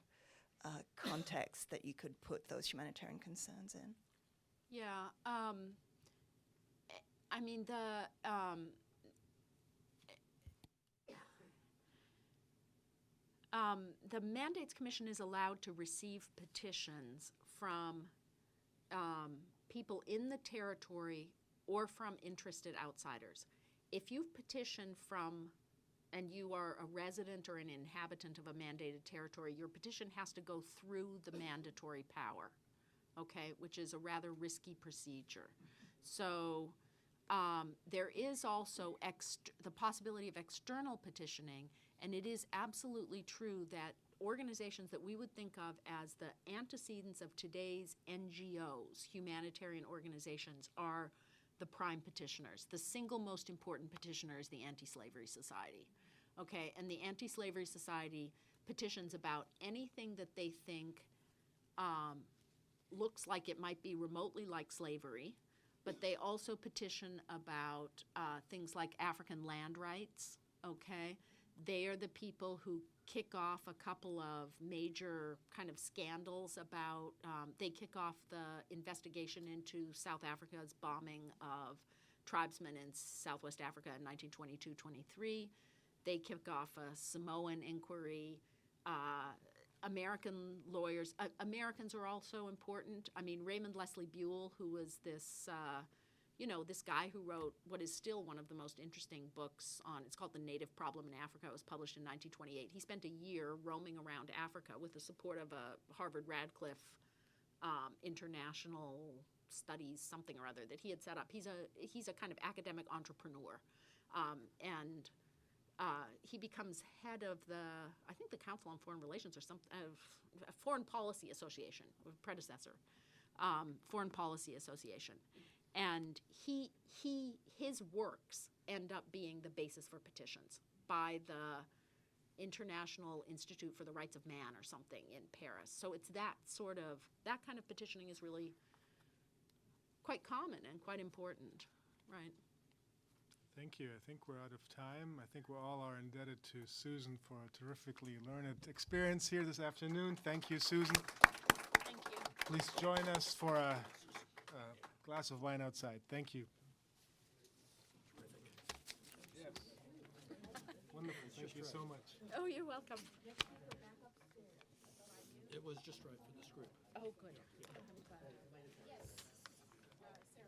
S5: context that you could put those humanitarian concerns in?
S20: Yeah, I mean, the Mandates Commission is allowed to receive petitions from people in the territory or from interested outsiders. If you've petitioned from and you are a resident or an inhabitant of a mandated territory, your petition has to go through the mandatory power, okay, which is a rather risky procedure. So there is also the possibility of external petitioning, and it is absolutely true that organizations that we would think of as the antecedents of today's NGOs, humanitarian organizations, are the prime petitioners. The single most important petitioner is the Anti-Slavery Society. Okay, and the Anti-Slavery Society petitions about anything that they think looks like it might be remotely like slavery, but they also petition about things like African land rights, okay? They are the people who kick off a couple of major kind of scandals about, they kick off the investigation into South Africa's bombing of tribesmen in Southwest Africa in 1922-23. They kick off a Samoan inquiry. American lawyers, Americans are also important. I mean, Raymond Leslie Buell, who was this, this guy who wrote what is still one of the most interesting books on, it's called The Native Problem in Africa. It was published in 1928. He spent a year roaming around Africa with the support of a Harvard Radcliffe international studies, something or other, that he had set up. He's a kind of academic entrepreneur. And he becomes head of I think the Council on Foreign Relations or Foreign Policy Association, predecessor, Foreign Policy Association. And his works end up being the basis for petitions by the International Institute for the Rights of Man or something in Paris. So it's that kind of petitioning is really quite common and quite important, right?
S1: Thank you. I think we're out of time. I think we all are indebted to Susan for a terrifically learned experience here this afternoon. Thank you, Susan.
S20: Thank you.
S1: Please join us for a glass of wine outside. Thank you. Yes. Wonderful. Thank you so much.
S20: Oh, you're welcome.
S2: It was just right for this group.
S20: Oh, good.